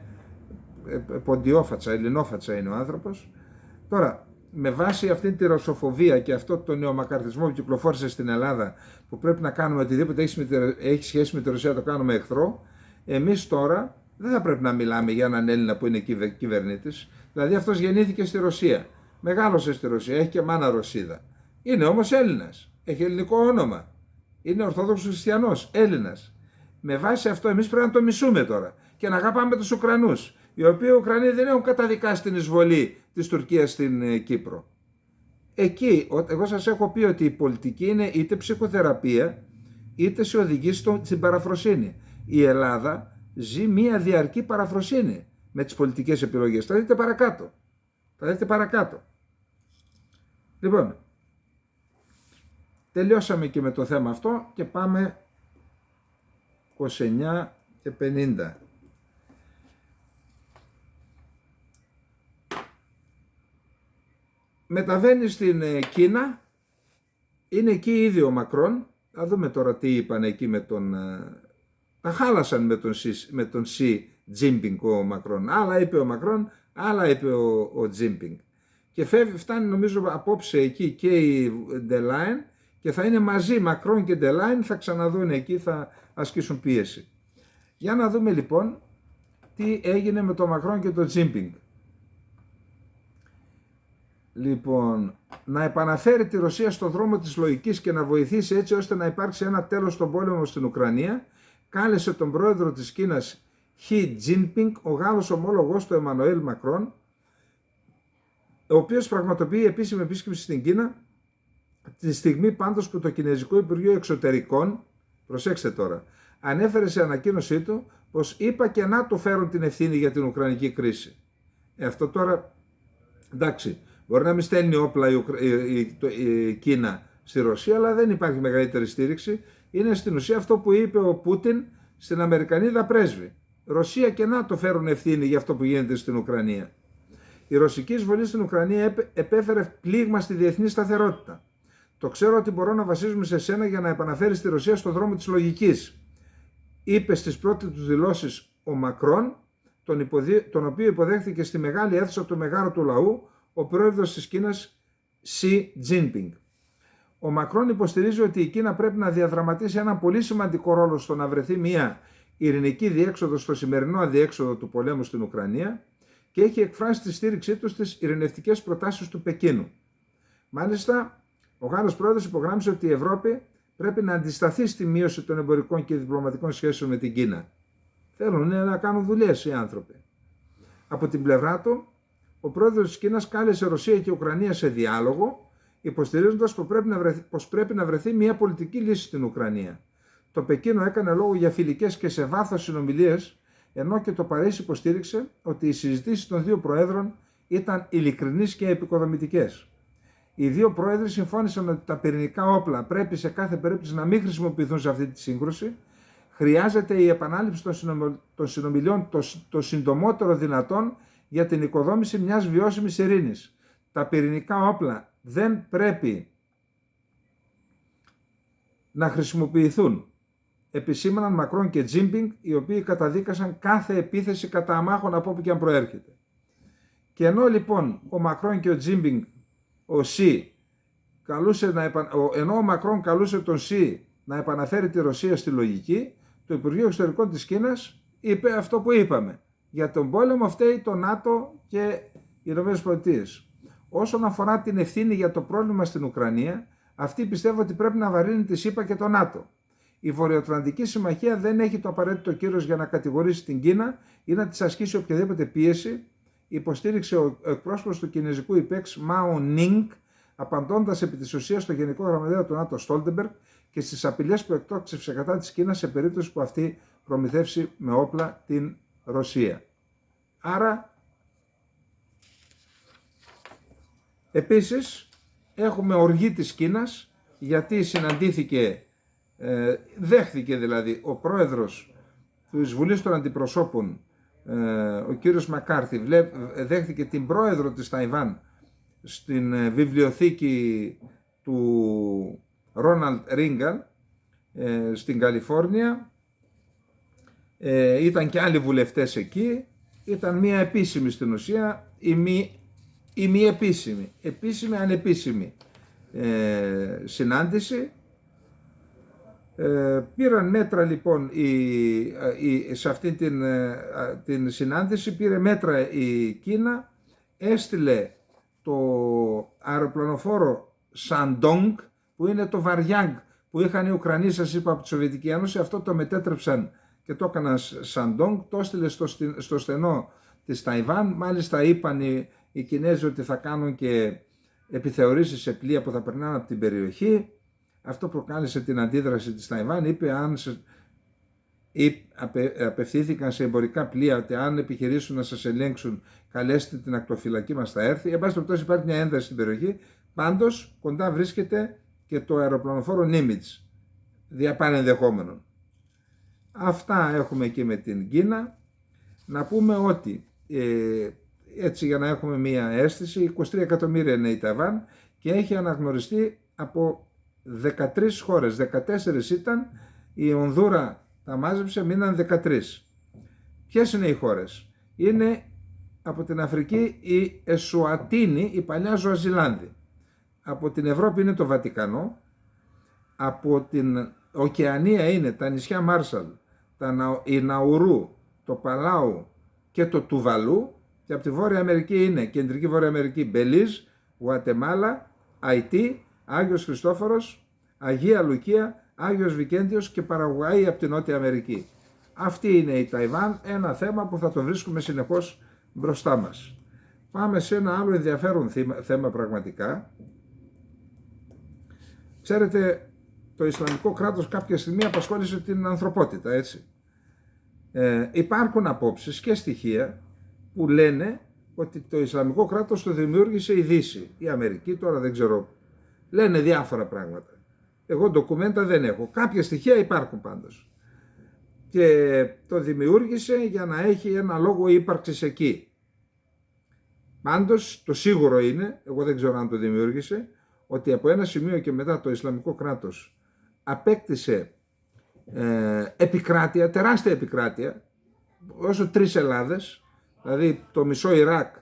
ποντιόφατσα, ελληνόφατσα είναι ο άνθρωπος. Τώρα, με βάση αυτή τη ρωσοφοβία και αυτό το νεομακαρθισμό που κυκλοφόρησε στην Ελλάδα, που πρέπει να κάνουμε οτιδήποτε έχει σχέση με τη Ρωσία, το κάνουμε εχθρό, εμείς τώρα δεν θα πρέπει να μιλάμε για έναν Έλληνα που είναι κυβερνήτης. Δηλαδή αυτός γεννήθηκε στη Ρωσία, μεγάλωσε στη Ρωσία, έχει και μάνα Ρωσίδα. Είναι όμως Έλληνας, έχει ελληνικό όνομα. Είναι Ορθόδοξος Χριστιανός, Έλληνας. Με βάση αυτό εμείς πρέπει να το μισούμε τώρα και να αγαπάμε τους Ουκρανούς, οι οποίοι Ουκρανοί δεν έχουν καταδικάσει την εισβολή της Τουρκίας στην Κύπρο. Εκεί, εγώ σας έχω πει ότι η πολιτική είναι είτε ψυχοθεραπεία, είτε σε οδηγεί στην παραφροσύνη. Η Ελλάδα ζει μία διαρκή παραφροσύνη με τις πολιτικές επιλογές. Θα δείτε παρακάτω. Θα δείτε παρακάτω. Λοιπόν, τελειώσαμε και με το θέμα αυτό και πάμε 29 και 50. Μεταβαίνει στην Κίνα είναι εκεί ήδη ο Μακρόν. Θα δούμε τώρα τι είπαν εκεί με τον... Τα χάλασαν με τον Σι Τζίνπινγκ ο Μακρόν. Άλλα είπε ο Μακρόν, άλλα είπε ο Τζίνπινγκ. Και φτάνει νομίζω απόψε εκεί και η Ντελάιν και θα είναι μαζί Μακρόν και Ντελάιν, θα ξαναδούν εκεί, θα ασκήσουν πίεση. Για να δούμε λοιπόν τι έγινε με τον Μακρόν και τον Τζίνπινγκ. Λοιπόν, να επαναφέρει τη Ρωσία στο δρόμο της λογικής και να βοηθήσει έτσι ώστε να υπάρξει ένα τέλος στον πόλεμο στην Ουκρανία, κάλεσε τον πρόεδρο της Κίνας Χι Τζίνπινγκ, ο Γάλλος ομόλογος του Εμμανουέλ Μακρόν, ο οποίος πραγματοποιεί επίσημη επίσκεψη στην Κίνα, τη στιγμή πάντως που το Κινέζικο Υπουργείο Εξωτερικών, προσέξτε τώρα, ανέφερε σε ανακοίνωσή του πως ΗΠΑ και ΝΑΤΟ φέρουν την ευθύνη για την Ουκρανική κρίση. Αυτό τώρα, εντάξει, μπορεί να μην στέλνει όπλα η Κίνα στη Ρωσία, αλλά δεν υπάρχει μεγαλύτερη στήριξη. Είναι στην ουσία αυτό που είπε ο Πούτιν στην Αμερικανίδα πρέσβη. Ρωσία και ΝΑΤΟ φέρουν ευθύνη για αυτό που γίνεται στην Ουκρανία. Η ρωσική εισβολή στην Ουκρανία επέφερε πλήγμα στη διεθνή σταθερότητα. Το ξέρω ότι μπορώ να βασίζουμε σε σένα για να επαναφέρεις τη Ρωσία στο δρόμο της λογικής, είπε στις πρώτες του δηλώσεις ο Μακρόν, τον οποίο υποδέχθηκε στη μεγάλη αίθουσα του Μεγάρου του Λαού ο πρόεδρος της Κίνας Σι Τζίνπινγκ. Ο Μακρόν υποστηρίζει ότι η Κίνα πρέπει να διαδραματίσει ένα πολύ σημαντικό ρόλο στο να βρεθεί μια ειρηνική διέξοδο στο σημερινό αδιέξοδο του πολέμου στην Ουκρανία και έχει εκφράσει τη στήριξή του στις ειρηνευτικές προτάσεις του Πεκίνου. Μάλιστα, ο Γάλλος πρόεδρος υπογράμμισε ότι η Ευρώπη πρέπει να αντισταθεί στη μείωση των εμπορικών και διπλωματικών σχέσεων με την Κίνα. Θέλουν να κάνουν δουλειές οι άνθρωποι. Από την πλευρά του, ο πρόεδρος της Κίνας κάλεσε Ρωσία και Ουκρανία σε διάλογο, υποστηρίζοντας πως πρέπει να βρεθεί μια πολιτική λύση στην Ουκρανία. Το Πεκίνο έκανε λόγο για φιλικές και σε βάθος συνομιλίες, ενώ και το Παρίσι υποστήριξε ότι οι συζητήσεις των δύο προέδρων ήταν ειλικρινείς και επικοδομητικές. Οι δύο πρόεδροι συμφώνησαν ότι τα πυρηνικά όπλα πρέπει σε κάθε περίπτωση να μην χρησιμοποιηθούν σε αυτή τη σύγκρουση. Χρειάζεται η επανάληψη των συνομιλιών το συντομότερο δυνατόν για την οικοδόμηση μιας βιώσιμης ειρήνης. Τα πυρηνικά όπλα δεν πρέπει να χρησιμοποιηθούν, επισήμαναν Μακρόν και Τζίνπινγκ, οι οποίοι καταδίκασαν κάθε επίθεση κατά αμάχων από όπου και αν προέρχεται. Και ενώ λοιπόν ο Μακρόν και ο Τζίνπινγκ, ενώ ο Μακρόν καλούσε τον Σι να επαναφέρει τη Ρωσία στη λογική, το Υπουργείο Εξωτερικών της Κίνας είπε αυτό που είπαμε. Για τον πόλεμο φταίει το ΝΑΤΟ και οι ΗΠΑ. Όσον αφορά την ευθύνη για το πρόβλημα στην Ουκρανία, αυτή πιστεύω ότι πρέπει να βαρύνει τη ΣΥΠΑ και το ΝΑΤΟ. Η Βορειοατλαντική Συμμαχία δεν έχει το απαραίτητο κύρος για να κατηγορήσει την Κίνα ή να της ασκήσει οποιαδήποτε πίεση, υποστήριξε ο εκπρόσωπος του κινέζικου υπέξ Μάο Νίνγκ, απαντώντας επί της ουσίας στο Γενικό Γραμματέα του ΝΑΤΟ Στόλτεμπεργκ και στις απειλές που εκτόξευσε κατά της Κίνας σε περίπτωση που αυτή προμηθεύσει με όπλα την Ρωσία. Άρα, επίσης, έχουμε οργή της Κίνας, γιατί δέχθηκε δηλαδή ο πρόεδρος της Βουλής των Αντιπροσώπων, ο κύριος Μακάρθι, δέχθηκε την πρόεδρο της Ταϊβάν στην βιβλιοθήκη του Ρόναλντ Ρίγκαν στην Καλιφόρνια. Ήταν και άλλοι βουλευτές εκεί. Ήταν μία επίσημη στην ουσία, η μη επίσημη ανεπίσημη συνάντηση. Πήραν μέτρα λοιπόν σε αυτή την συνάντηση, πήρε μέτρα η Κίνα, έστειλε το αεροπλανοφόρο Σαντόγκ, που είναι το Βαριάγκ που είχαν οι Ουκρανοί, σας είπα, από τη Σοβιετική Ένωση. Αυτό το μετέτρεψαν και το έκαναν Σαντόγκ, το έστειλε στο στενό της Ταϊβάν. Μάλιστα είπαν οι Κινέζοι ότι θα κάνουν και επιθεωρήσεις σε πλοία που θα περνάνε από την περιοχή. Αυτό προκάλεσε την αντίδραση της Ταϊβάν. Είπε απευθύνθηκαν σε εμπορικά πλοία ότι αν επιχειρήσουν να σας ελέγξουν, καλέστε την ακτοφυλακή μας, θα έρθει. Εν πάση περιπτώσει υπάρχει μια ένταση στην περιοχή. Πάντως κοντά βρίσκεται και το αεροπλανοφόρο Νίμιτς, διαπανενδεχόμενον. Αυτά έχουμε και με την Κίνα. Να πούμε ότι έτσι, για να έχουμε μια αίσθηση, 23 εκατομμύρια είναι η Ταϊβάν και έχει αναγνωριστεί από 13 χώρες, 14 ήταν, η Ονδούρα τα μάζεψε, μείναν 13. Ποιες είναι οι χώρες? Είναι από την Αφρική η Εσουατίνη, η παλιά Ζουαζιλάνδη. Από την Ευρώπη είναι το Βατικανό. Από την Οκεανία είναι τα νησιά Μάρσαλ, η Ναουρού, το Παλάου και το Τουβαλού. Και από τη Βόρεια Αμερική είναι Κεντρική Βόρεια Αμερική, Μπελίζ, Γουατεμάλα, Αϊτή, Άγιος Χριστόφορος, Αγία Λουκία, Άγιος Βικέντιος και Παραγουάη από την Νότια Αμερική. Αυτή είναι η Ταϊβάν, ένα θέμα που θα το βρίσκουμε συνεχώς μπροστά μας. Πάμε σε ένα άλλο ενδιαφέρον θέμα πραγματικά. Ξέρετε, το Ισλαμικό κράτος κάποια στιγμή απασχόλησε την ανθρωπότητα, έτσι. Υπάρχουν απόψεις και στοιχεία που λένε ότι το Ισλαμικό κράτος το δημιούργησε η Δύση, η Αμερική, τώρα δεν ξέρω. Λένε διάφορα πράγματα. Εγώ ντοκουμέντα δεν έχω. Κάποια στοιχεία υπάρχουν πάντως. Και το δημιούργησε για να έχει ένα λόγο ύπαρξης εκεί. Πάντως το σίγουρο είναι, εγώ δεν ξέρω αν το δημιούργησε, ότι από ένα σημείο και μετά το Ισλαμικό κράτος απέκτησε επικράτεια, τεράστια επικράτεια, όσο 3 Ελλάδες, δηλαδή το μισό Ιράκ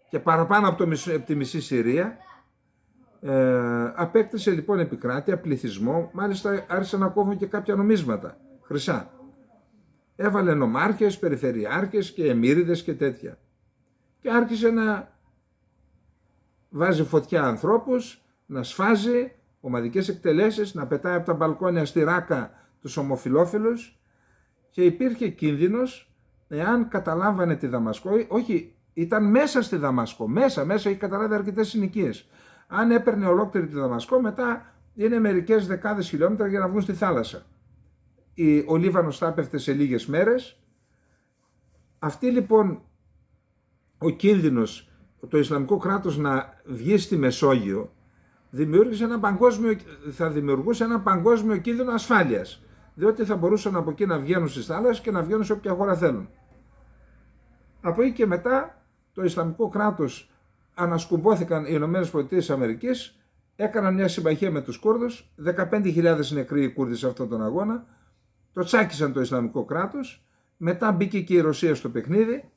και παραπάνω από τη μισή Συρία. Απέκτησε λοιπόν επικράτεια, πληθυσμό, μάλιστα άρχισε να κόβουν και κάποια νομίσματα, χρυσά. Έβαλε νομάρχες, περιφερειάρχες και εμμύριδες και τέτοια. Και άρχισε να βάζει φωτιά ανθρώπους, να σφάζει ομαδικές εκτελέσεις, να πετάει από τα μπαλκόνια στη Ράκα τους ομοφυλόφιλους και υπήρχε κίνδυνος, εάν καταλάβανε τη Δαμασκό, όχι, ήταν μέσα στη Δαμασκό, μέσα έχει καταλάβει αρκετές συνοικίες. Αν έπαιρνε ολόκληρη τη Δαμασκό, μετά είναι μερικές δεκάδες χιλιόμετρα για να βγουν στη θάλασσα. Ο Λίβανος θα έπεφτε σε λίγες μέρες. Αυτή λοιπόν ο κίνδυνος, το Ισλαμικό κράτος να βγει στη Μεσόγειο, θα δημιουργούσε ένα παγκόσμιο κίνδυνο ασφάλειας. Διότι θα μπορούσαν από εκεί να βγαίνουν στις θάλασσες και να βγαίνουν σε όποια χώρα θέλουν. Από εκεί και μετά το Ισλαμικό κράτος ανασκουμπώθηκαν οι ΗΠΑ, έκαναν μια συμμαχία με τους Κούρδους, 15.000 νεκροί οι Κούρδοι σε αυτόν τον αγώνα, το τσάκισαν το Ισλαμικό κράτος, μετά μπήκε και η Ρωσία στο παιχνίδι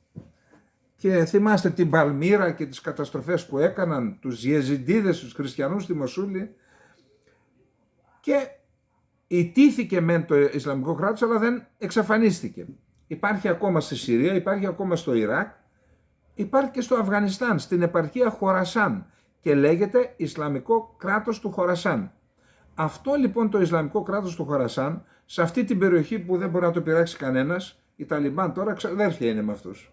και θυμάστε την Παλμύρα και τις καταστροφές που έκαναν, τους Γεζιντίδες, τους χριστιανούς στη Μοσούλη, και ιτήθηκε μεν το Ισλαμικό κράτος αλλά δεν εξαφανίστηκε. Υπάρχει ακόμα στη Συρία, υπάρχει ακόμα στο Ιράκ, υπάρχει και στο Αφγανιστάν, στην επαρχία Χορασάν και λέγεται Ισλαμικό κράτος του Χορασάν. Αυτό λοιπόν το Ισλαμικό κράτος του Χορασάν, σε αυτή την περιοχή που δεν μπορεί να το πειράξει κανένας, οι Ταλιμπάν τώρα ξαδέρφια είναι με αυτούς.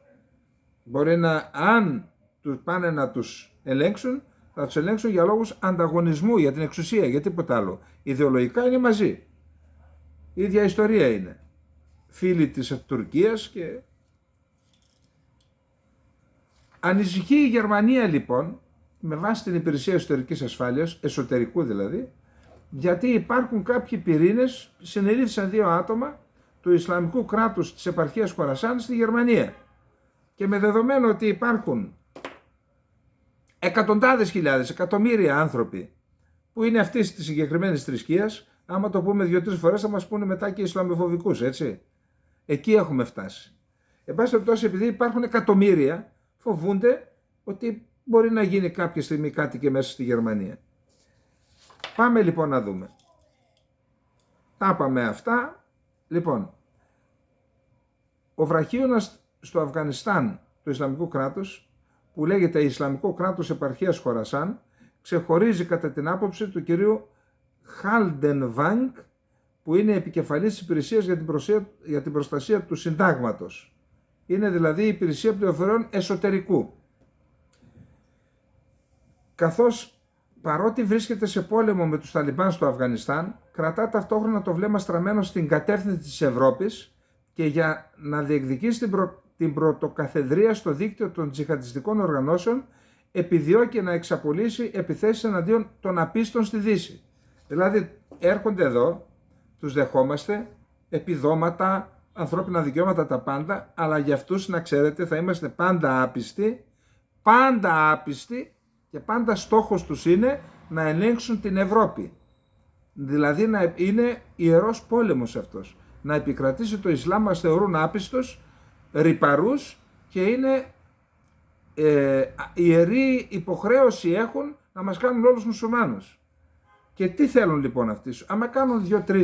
Μπορεί να, αν τους πάνε να τους ελέγξουν, θα τους ελέγξουν για λόγους ανταγωνισμού, για την εξουσία, για τίποτα άλλο. Ιδεολογικά είναι μαζί. Η ίδια ιστορία είναι. Φίλοι της Τουρκίας και... Ανησυχεί η Γερμανία λοιπόν, με βάση την υπηρεσία εσωτερικής ασφάλειας, εσωτερικού δηλαδή, γιατί υπάρχουν κάποιοι πυρήνες, συνελήφθησαν 2 άτομα του Ισλαμικού κράτους της επαρχίας Χορασάν στη Γερμανία. Και με δεδομένο ότι υπάρχουν εκατοντάδες χιλιάδες, εκατομμύρια άνθρωποι που είναι αυτής της συγκεκριμένης θρησκείας, άμα το πούμε 2-3 φορές θα μας πούνε μετά και Ισλαμοφοβικούς, έτσι. Εκεί έχουμε φτάσει. Εν πάση περιπτώσει, επειδή υπάρχουν εκατομμύρια, φοβούνται ότι μπορεί να γίνει κάποια στιγμή κάτι και μέσα στη Γερμανία. Πάμε λοιπόν να δούμε. Τα πάμε αυτά. Λοιπόν, ο βραχίωνας στο Αφγανιστάν του Ισλαμικού κράτους, που λέγεται Ισλαμικό κράτος επαρχίας Χορασάν, ξεχωρίζει κατά την άποψη του κυρίου Χάλντεν-Βάνγκ, που είναι επικεφαλής της υπηρεσίας για την προστασία του συντάγματος. Είναι δηλαδή η υπηρεσία πληροφοριών εσωτερικού. Καθώς παρότι βρίσκεται σε πόλεμο με τους Ταλιμπάν στο Αφγανιστάν, κρατά ταυτόχρονα το βλέμμα στραμμένο στην κατεύθυνση της Ευρώπης και για να διεκδικήσει την πρωτοκαθεδρία στο δίκτυο των τζιχαντιστικών οργανώσεων, επιδιώκει να εξαπολύσει επιθέσεις εναντίον των απίστων στη Δύση. Δηλαδή έρχονται εδώ, τους δεχόμαστε, επιδόματα, ανθρώπινα δικαιώματα, τα πάντα, αλλά για αυτούς να ξέρετε θα είμαστε πάντα άπιστοι και πάντα στόχος τους είναι να ελέγξουν την Ευρώπη. Δηλαδή είναι ιερός πόλεμος αυτός. Να επικρατήσει το Ισλάμ μας θεωρούν άπιστος, ρυπαρούς και είναι ιερή υποχρέωση έχουν να μας κάνουν όλους μουσουλμάνους. Και τι θέλουν λοιπόν αυτοί? Άμα κάνουν 2-3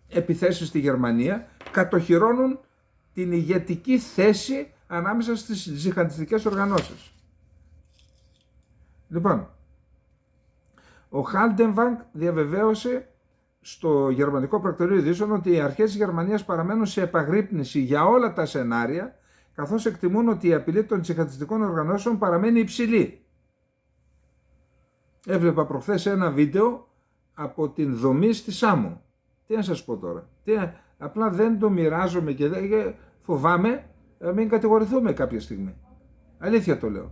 επιθέσεις στη Γερμανία, κατοχυρώνουν την ηγετική θέση ανάμεσα στις τζιχαντιστικές οργανώσεις. Λοιπόν, ο Χάλντεμβανγκ διαβεβαίωσε στο Γερμανικό Πρακτορείο Ειδήσεων ότι οι αρχές της Γερμανίας παραμένουν σε επαγρύπνηση για όλα τα σενάρια, καθώς εκτιμούν ότι η απειλή των τζιχαντιστικών οργανώσεων παραμένει υψηλή. Έβλεπα προχθές ένα βίντεο από την δομή στη Σάμο. Τι να σας πω τώρα? Απλά δεν το μοιράζομαι και φοβάμαι μην κατηγορηθούμε κάποια στιγμή. Αλήθεια το λέω.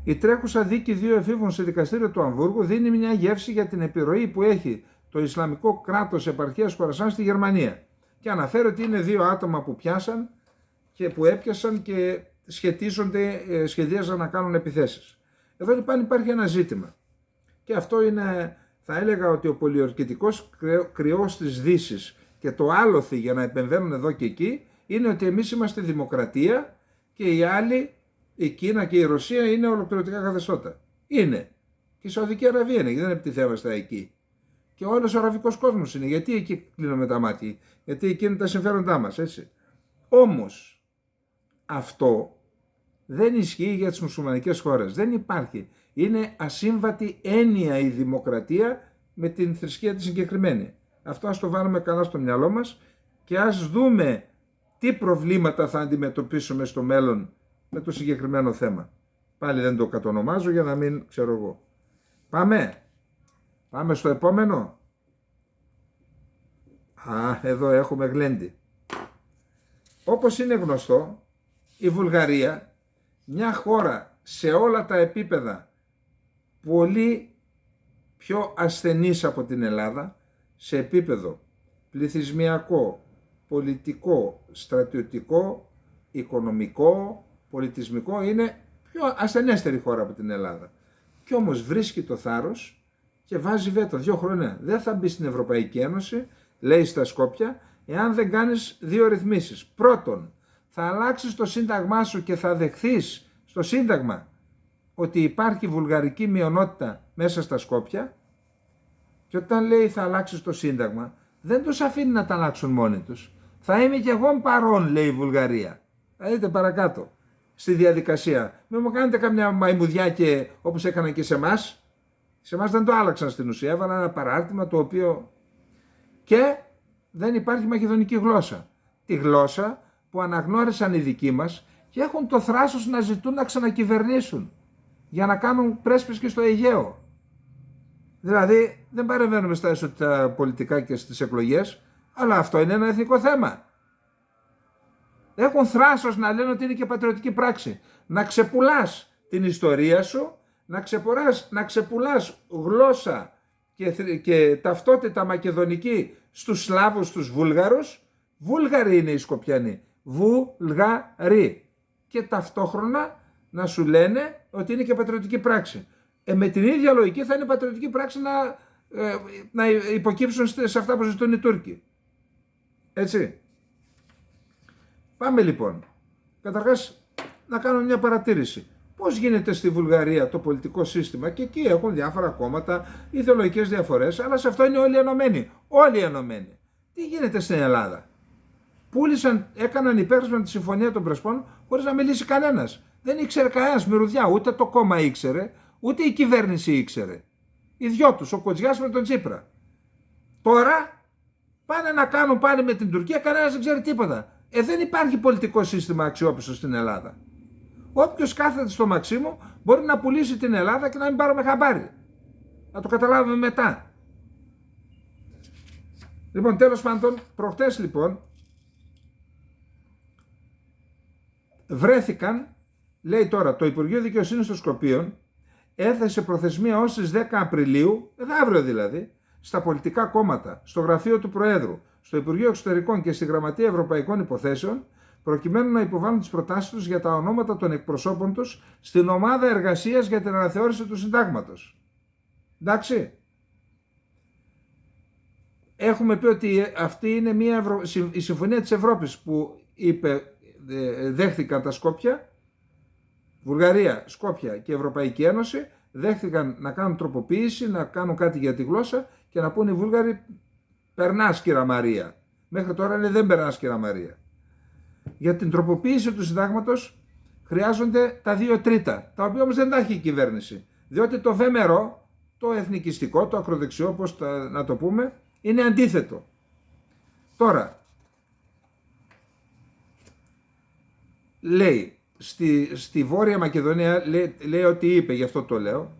Η τρέχουσα δίκη 2 εφήβων σε δικαστήριο του Αμβούργου δίνει μια γεύση για την επιρροή που έχει το Ισλαμικό κράτος επαρχίας Χορασάν στη Γερμανία. Και αναφέρει ότι είναι 2 άτομα που πιάσαν και που έπιασαν και σχεδίαζαν να κάνουν επιθέσεις. Εδώ λοιπόν υπάρχει ένα ζήτημα. Και αυτό είναι, θα έλεγα, ότι ο πολιορκητικός κρυός της Δύσης και το άλοθη για να επεμβαίνουν εδώ και εκεί είναι ότι εμείς είμαστε δημοκρατία και οι άλλοι, η Κίνα και η Ρωσία, είναι ολοκληρωτικά καθεστώτα. Είναι. Και η Σαουδική Αραβία είναι, δεν επιτιθέμαστε εκεί. Και όλος ο αραβικός κόσμος είναι. Γιατί εκεί κλείνουμε τα μάτια? Γιατί εκεί είναι τα συμφέροντά μας, έτσι. Όμως αυτό δεν ισχύει για τις μουσουλμανικές χώρες. Δεν υπάρχει. Είναι ασύμβατη έννοια η δημοκρατία με την θρησκεία τη συγκεκριμένη. Αυτό ας το βάλουμε καλά στο μυαλό μας και ας δούμε τι προβλήματα θα αντιμετωπίσουμε στο μέλλον με το συγκεκριμένο θέμα. Πάλι δεν το κατονομάζω για να μην ξέρω εγώ. Πάμε στο επόμενο. Εδώ έχουμε γλέντι. Όπως είναι γνωστό, η Βουλγαρία, μια χώρα σε όλα τα επίπεδα πολύ πιο ασθενής από την Ελλάδα, σε επίπεδο πληθυσμιακό, πολιτικό, στρατιωτικό, οικονομικό, πολιτισμικό, είναι πιο ασθενέστερη χώρα από την Ελλάδα. Κι όμως βρίσκει το θάρρος και βάζει βέτο 2 χρόνια. Δεν θα μπει στην Ευρωπαϊκή Ένωση, λέει στα Σκόπια, εάν δεν κάνεις 2 ρυθμίσεις. Πρώτον, θα αλλάξεις το σύνταγμά σου και θα δεχθείς στο σύνταγμα ότι υπάρχει βουλγαρική μειονότητα μέσα στα Σκόπια. Και όταν λέει θα αλλάξεις το σύνταγμα, δεν τους αφήνει να τα αλλάξουν μόνοι τους. Θα είμαι κι εγώ παρόν, λέει η Βουλγαρία. Θα δείτε παρακάτω στη διαδικασία. Μην μου κάνετε καμιά μαϊμουδιά και όπως έκαναν και σε εμάς. Σε εμάς δεν το άλλαξαν στην ουσία. Έβαλαν ένα παράρτημα το οποίο. Και δεν υπάρχει μακεδονική γλώσσα. Τη γλώσσα που αναγνώρισαν οι δικοί μας και έχουν το θράσος να ζητούν να ξανακυβερνήσουν για να κάνουν πρέσπες και στο Αιγαίο. Δηλαδή δεν παρεμβαίνουμε στα πολιτικά και στις εκλογές, αλλά αυτό είναι ένα εθνικό θέμα. Έχουν θράσος να λένε ότι είναι και πατριωτική πράξη. Να ξεπουλάς την ιστορία σου, να ξεπουλάς γλώσσα και ταυτότητα μακεδονική στους Σλάβους, στους Βούλγαρους. Βούλγαροι είναι οι Σκοπιανοί. Βουλγαροί. Και ταυτόχρονα να σου λένε ότι είναι και πατριωτική πράξη. Με την ίδια λογική θα είναι πατριωτική πράξη να υποκύψουν σε αυτά που ζητούν οι Τούρκοι. Έτσι. Πάμε λοιπόν. Καταρχάς να κάνω μια παρατήρηση. Πώς γίνεται στη Βουλγαρία το πολιτικό σύστημα? Και εκεί έχουν διάφορα κόμματα, ιδεολογικές διαφορές, αλλά σε αυτό είναι όλοι ενωμένοι. Όλοι ενωμένοι. Τι γίνεται στην Ελλάδα? Έκαναν υπέγραψαν τη Συμφωνία των Πρεσπών χωρίς να μιλήσει κανένας. Δεν ήξερε κανένας μυρωδιά, ούτε το κόμμα ήξερε, ούτε η κυβέρνηση ήξερε. Οι δυο τους, ο Κοτζιάς με τον Τσίπρα. Τώρα πάνε να κάνουν πάλι με την Τουρκία, κανένας δεν ξέρει τίποτα. Δεν υπάρχει πολιτικό σύστημα αξιόπιστο στην Ελλάδα. Όποιος κάθεται στο Μαξίμου μπορεί να πουλήσει την Ελλάδα και να μην πάρουμε χαμπάρι. Να το καταλάβουμε μετά. Λοιπόν, τέλος πάντων, προχτές λοιπόν βρέθηκαν, λέει τώρα, το Υπουργείο Δικαιοσύνης των Σκοπίων έθεσε προθεσμία ως τις 10 Απριλίου, αύριο δηλαδή, στα πολιτικά κόμματα, στο γραφείο του Προέδρου, στο Υπουργείο Εξωτερικών και στη Γραμματεία Ευρωπαϊκών Υποθέσεων, προκειμένου να υποβάλουν τις προτάσεις τους για τα ονόματα των εκπροσώπων τους στην ομάδα εργασίας για την αναθεώρηση του συντάγματος. Εντάξει. έχουμε πει ότι αυτή είναι η Συμφωνία της Ευρώπης που δέχτηκαν τα Σκόπια, Βουλγαρία, Σκόπια και Ευρωπαϊκή Ένωση, δέχτηκαν να κάνουν τροποποίηση, να κάνουν κάτι για τη γλώσσα και να πούνε οι Βούλγαροι περνάς κύρα Μαρία. Μέχρι τώρα λέει δεν περνάς κύρα Μαρία. Για την τροποποίηση του συντάγματος χρειάζονται τα 2/3, τα οποία όμως δεν τα έχει η κυβέρνηση. Διότι το βέμερο, το εθνικιστικό, το ακροδεξιό, όπως να το πούμε, είναι αντίθετο. Τώρα, λέει, στη Βόρεια Μακεδονία, λέει ότι είπε, γι' αυτό το λέω,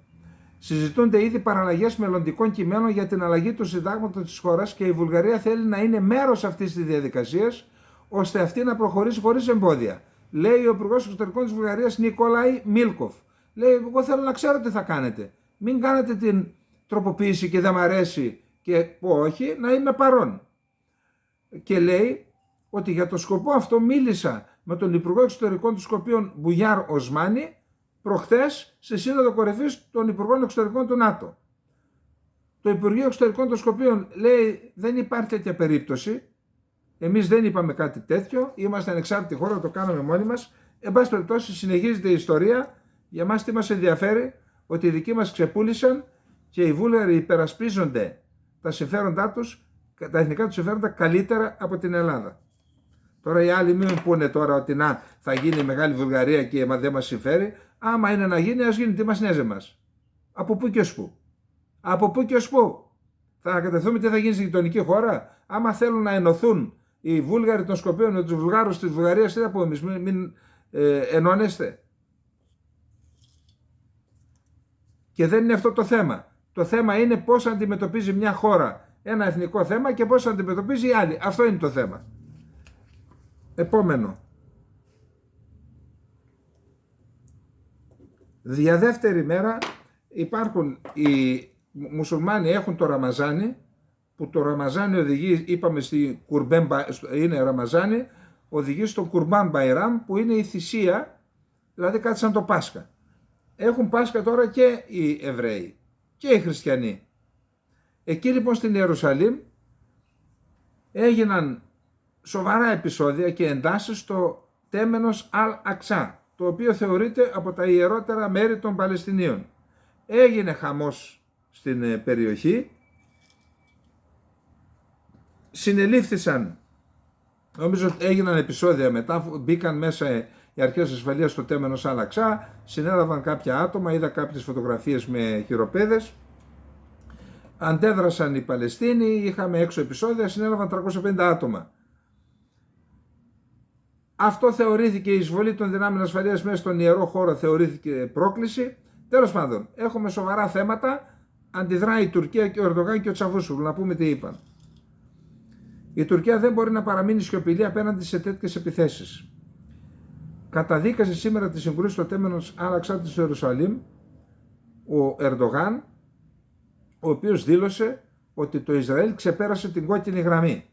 συζητούνται ήδη παραλλαγές μελλοντικών κειμένων για την αλλαγή του συντάγματος της χώρας και η Βουλγαρία θέλει να είναι μέρος αυτής της διαδικασίας, ώστε αυτή να προχωρήσει χωρίς εμπόδια. Λέει ο Υπουργός Εξωτερικών της Βουλγαρίας Νικόλαϊ Μίλκοφ. Λέει, εγώ θέλω να ξέρω τι θα κάνετε. Μην κάνετε την τροποποίηση και δεν μ' αρέσει και πω όχι, να είμαι παρόν. Και λέει ότι για το σκοπό αυτό μίλησα με τον Υπουργό Εξωτερικών του Σκοπίων Μπουγιάρ Οσμάνι προχθές στη Σύνοδο Κορυφής των Υπουργών Εξωτερικών του ΝΑΤΟ. Το Υπουργείο Εξωτερικών των Σκοπίων λέει δεν υπάρχει τέτοια περίπτωση. Εμείς δεν είπαμε κάτι τέτοιο, είμαστε ανεξάρτητη χώρα, το κάναμε μόνοι μας. Εν πάση περιπτώσει, συνεχίζεται η ιστορία. Για μας τι μας ενδιαφέρει, ότι οι δικοί μας ξεπούλησαν και οι Βούλγαροι υπερασπίζονται τα συμφέροντά τους, τα εθνικά τους συμφέροντα καλύτερα από την Ελλάδα. Τώρα οι άλλοι μην πούνε τώρα ότι να, θα γίνει η Μεγάλη Βουλγαρία και δεν μας συμφέρει. Άμα είναι να γίνει, ας γίνει, τι μας νοιάζει εμάς. Από πού και ως πού. Από πού και ως πού. Θα ανακατευθούμε τι θα γίνει στη γειτονική χώρα. Άμα θέλουν να ενωθούν οι Βούλγαροι των Σκοπίων με τους Βουλγάρους της Βουλγαρίας, τι θα πούμε εμείς, μην ενώνεστε. Και δεν είναι αυτό το θέμα. Το θέμα είναι πώς αντιμετωπίζει μια χώρα ένα εθνικό θέμα και πώς αντιμετωπίζει η άλλη. Αυτό είναι το θέμα. Επόμενο. Για δεύτερη μέρα υπάρχουν οι μουσουλμάνοι έχουν το Ραμαζάνι, που το Ραμαζάνι οδηγεί, είπαμε στη είναι Ραμαζάνι, οδηγεί στο Κουρμπάν Μπαϊράμ, που είναι η θυσία, δηλαδή κάτι σαν το Πάσχα. Έχουν Πάσχα τώρα και οι Εβραίοι και οι Χριστιανοί. Εκεί λοιπόν στην Ιερουσαλήμ έγιναν σοβαρά επεισόδια και εντάσεις στο τέμενος Αλ-Αξά, το οποίο θεωρείται από τα ιερότερα μέρη των Παλαιστινίων. Έγινε χαμός στην περιοχή, συνελήφθησαν, νομίζω έγιναν επεισόδια μετά, μπήκαν μέσα οι αρχές ασφαλείας στο τέμενος Αλ-Αξά, συνέλαβαν κάποια άτομα, είδα κάποιες φωτογραφίες με χειροπέδες, αντέδρασαν οι Παλαιστίνοι, είχαμε έξω επεισόδια, συνέλαβαν 350 άτομα. Αυτό θεωρήθηκε η εισβολή των δυνάμεων ασφαλείας μέσα στον ιερό χώρο, θεωρήθηκε πρόκληση. Τέλος πάντων, έχουμε σοβαρά θέματα, αντιδράει η Τουρκία και ο Ερντογάν και ο Τσαβούσογλου, να πούμε τι είπαν. Η Τουρκία δεν μπορεί να παραμείνει σιωπηλή απέναντι σε τέτοιες επιθέσεις. Καταδίκασε σήμερα τη συγκρούση στο τέμενος Αλ-Αξά της Ιερουσαλήμ ο Ερντογάν, ο οποίος δήλωσε ότι το Ισραήλ ξεπέρασε την κόκκινη γραμμή.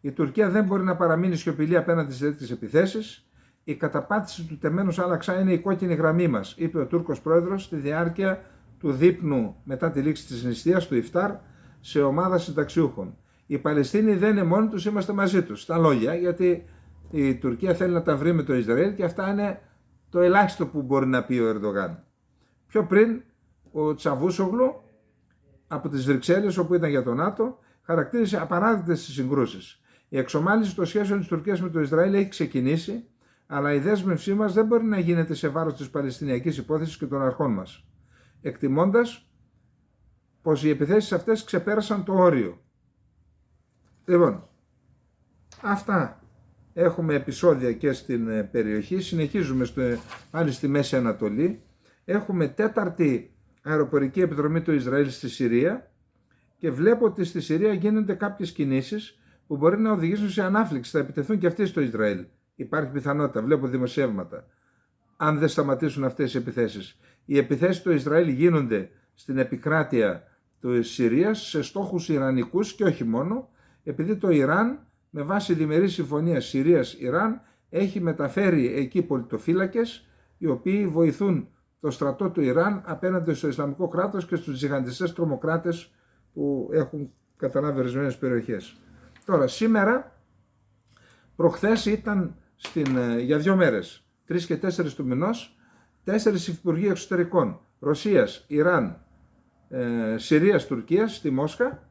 Η Τουρκία δεν μπορεί να παραμείνει σιωπηλή απέναντι σε τέτοιες επιθέσεις. Η καταπάτηση του τεμένους Αλ-Αξά είναι η κόκκινη γραμμή μας, είπε ο Τούρκος πρόεδρος στη διάρκεια του δείπνου μετά τη λήξη της νηστείας του Ιφτάρ σε ομάδα συνταξιούχων. Οι Παλαιστίνοι δεν είναι μόνοι τους, είμαστε μαζί τους. Στα λόγια, γιατί η Τουρκία θέλει να τα βρει με το Ισραήλ και αυτά είναι το ελάχιστο που μπορεί να πει ο Ερντογάν. Πιο πριν, ο Τσαβούσογλου από τις Βρυξέλλες, όπου ήταν για το ΝΑΤΟ, χαρακτήρισε απαράδεκτες τις συγκρούσεις. Η εξομάλυνση των σχέσεων της Τουρκίας με το Ισραήλ έχει ξεκινήσει, αλλά η δέσμευσή μας δεν μπορεί να γίνεται σε βάρος της Παλαιστινιακής υπόθεσης και των αρχών μας, εκτιμώντας πως οι επιθέσεις αυτές ξεπέρασαν το όριο. Λοιπόν, αυτά. Έχουμε επεισόδια και στην περιοχή, συνεχίζουμε πάλι στη Μέση Ανατολή. Έχουμε τέταρτη αεροπορική επιδρομή του Ισραήλ στη Συρία και βλέπω ότι στη Συρία γίνονται κάποιες κινήσεις που μπορεί να οδηγήσουν σε ανάφλιξη, θα επιτεθούν και αυτοί στο Ισραήλ. Υπάρχει πιθανότητα, βλέπω δημοσιεύματα, αν δεν σταματήσουν αυτές οι επιθέσεις. Οι επιθέσεις του Ισραήλ γίνονται στην επικράτεια της Συρίας σε στόχους ιρανικούς και όχι μόνο, επειδή το Ιράν με βάση διμερή συμφωνία Συρίας-Ιράν έχει μεταφέρει εκεί πολιτοφύλακες οι οποίοι βοηθούν το στρατό του Ιράν απέναντι στο Ισλαμικό κράτος και στους τζιχαντιστές τρομοκράτες που έχουν καταλάβει ορισμένες περιοχές. Τώρα, σήμερα, προχθές ήταν για 2 μέρες, 3 και 4 του μηνός, 4 υφυπουργοί εξωτερικών, Ρωσίας, Ιράν, Συρίας, Τουρκίας, στη Μόσχα,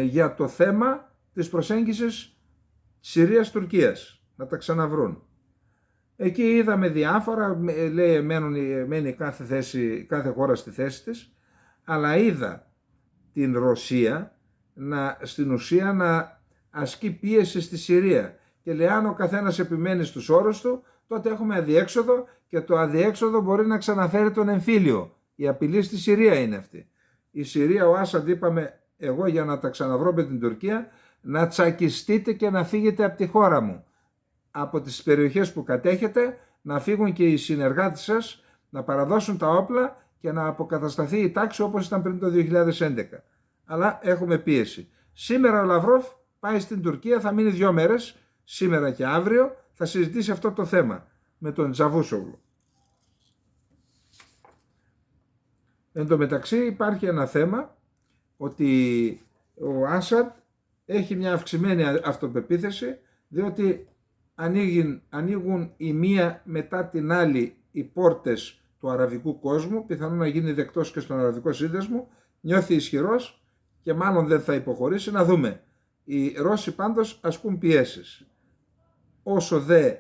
για το θέμα της προσέγγισης Συρίας-Τουρκίας, να τα ξαναβρούν. Εκεί είδαμε διάφορα, λέει μένει κάθε χώρα στη θέση της, αλλά είδα την Ρωσία στην ουσία να ασκεί πίεση στη Συρία και λέει αν ο καθένας επιμένει στους όρους του, τότε έχουμε αδιέξοδο και το αδιέξοδο μπορεί να ξαναφέρει τον εμφύλιο. Η απειλή στη Συρία είναι αυτή. Η Συρία, ο Άσαντ, είπαμε εγώ για να τα ξαναβρω με την Τουρκία, να τσακιστείτε και να φύγετε από τη χώρα μου. Από τις περιοχές που κατέχετε να φύγουν και οι συνεργάτες σας, να παραδώσουν τα όπλα και να αποκατασταθεί η τάξη όπως ήταν πριν το 2011. Αλλά έχουμε πίεση. Σήμερα ο Λαυρόφ πάει στην Τουρκία, θα μείνει 2 μέρες, σήμερα και αύριο, θα συζητήσει αυτό το θέμα με τον Τσαβούσογλου. Εν τω μεταξύ υπάρχει ένα θέμα ότι ο Άσαντ έχει μια αυξημένη αυτοπεποίθηση, διότι ανοίγουν η μία μετά την άλλη οι πόρτες του αραβικού κόσμου, πιθανόν να γίνει δεκτός και στον αραβικό σύνδεσμο, νιώθει ισχυρός και μάλλον δεν θα υποχωρήσει. Να δούμε. Οι Ρώσοι πάντως ασκούν πιέσεις. Όσο δε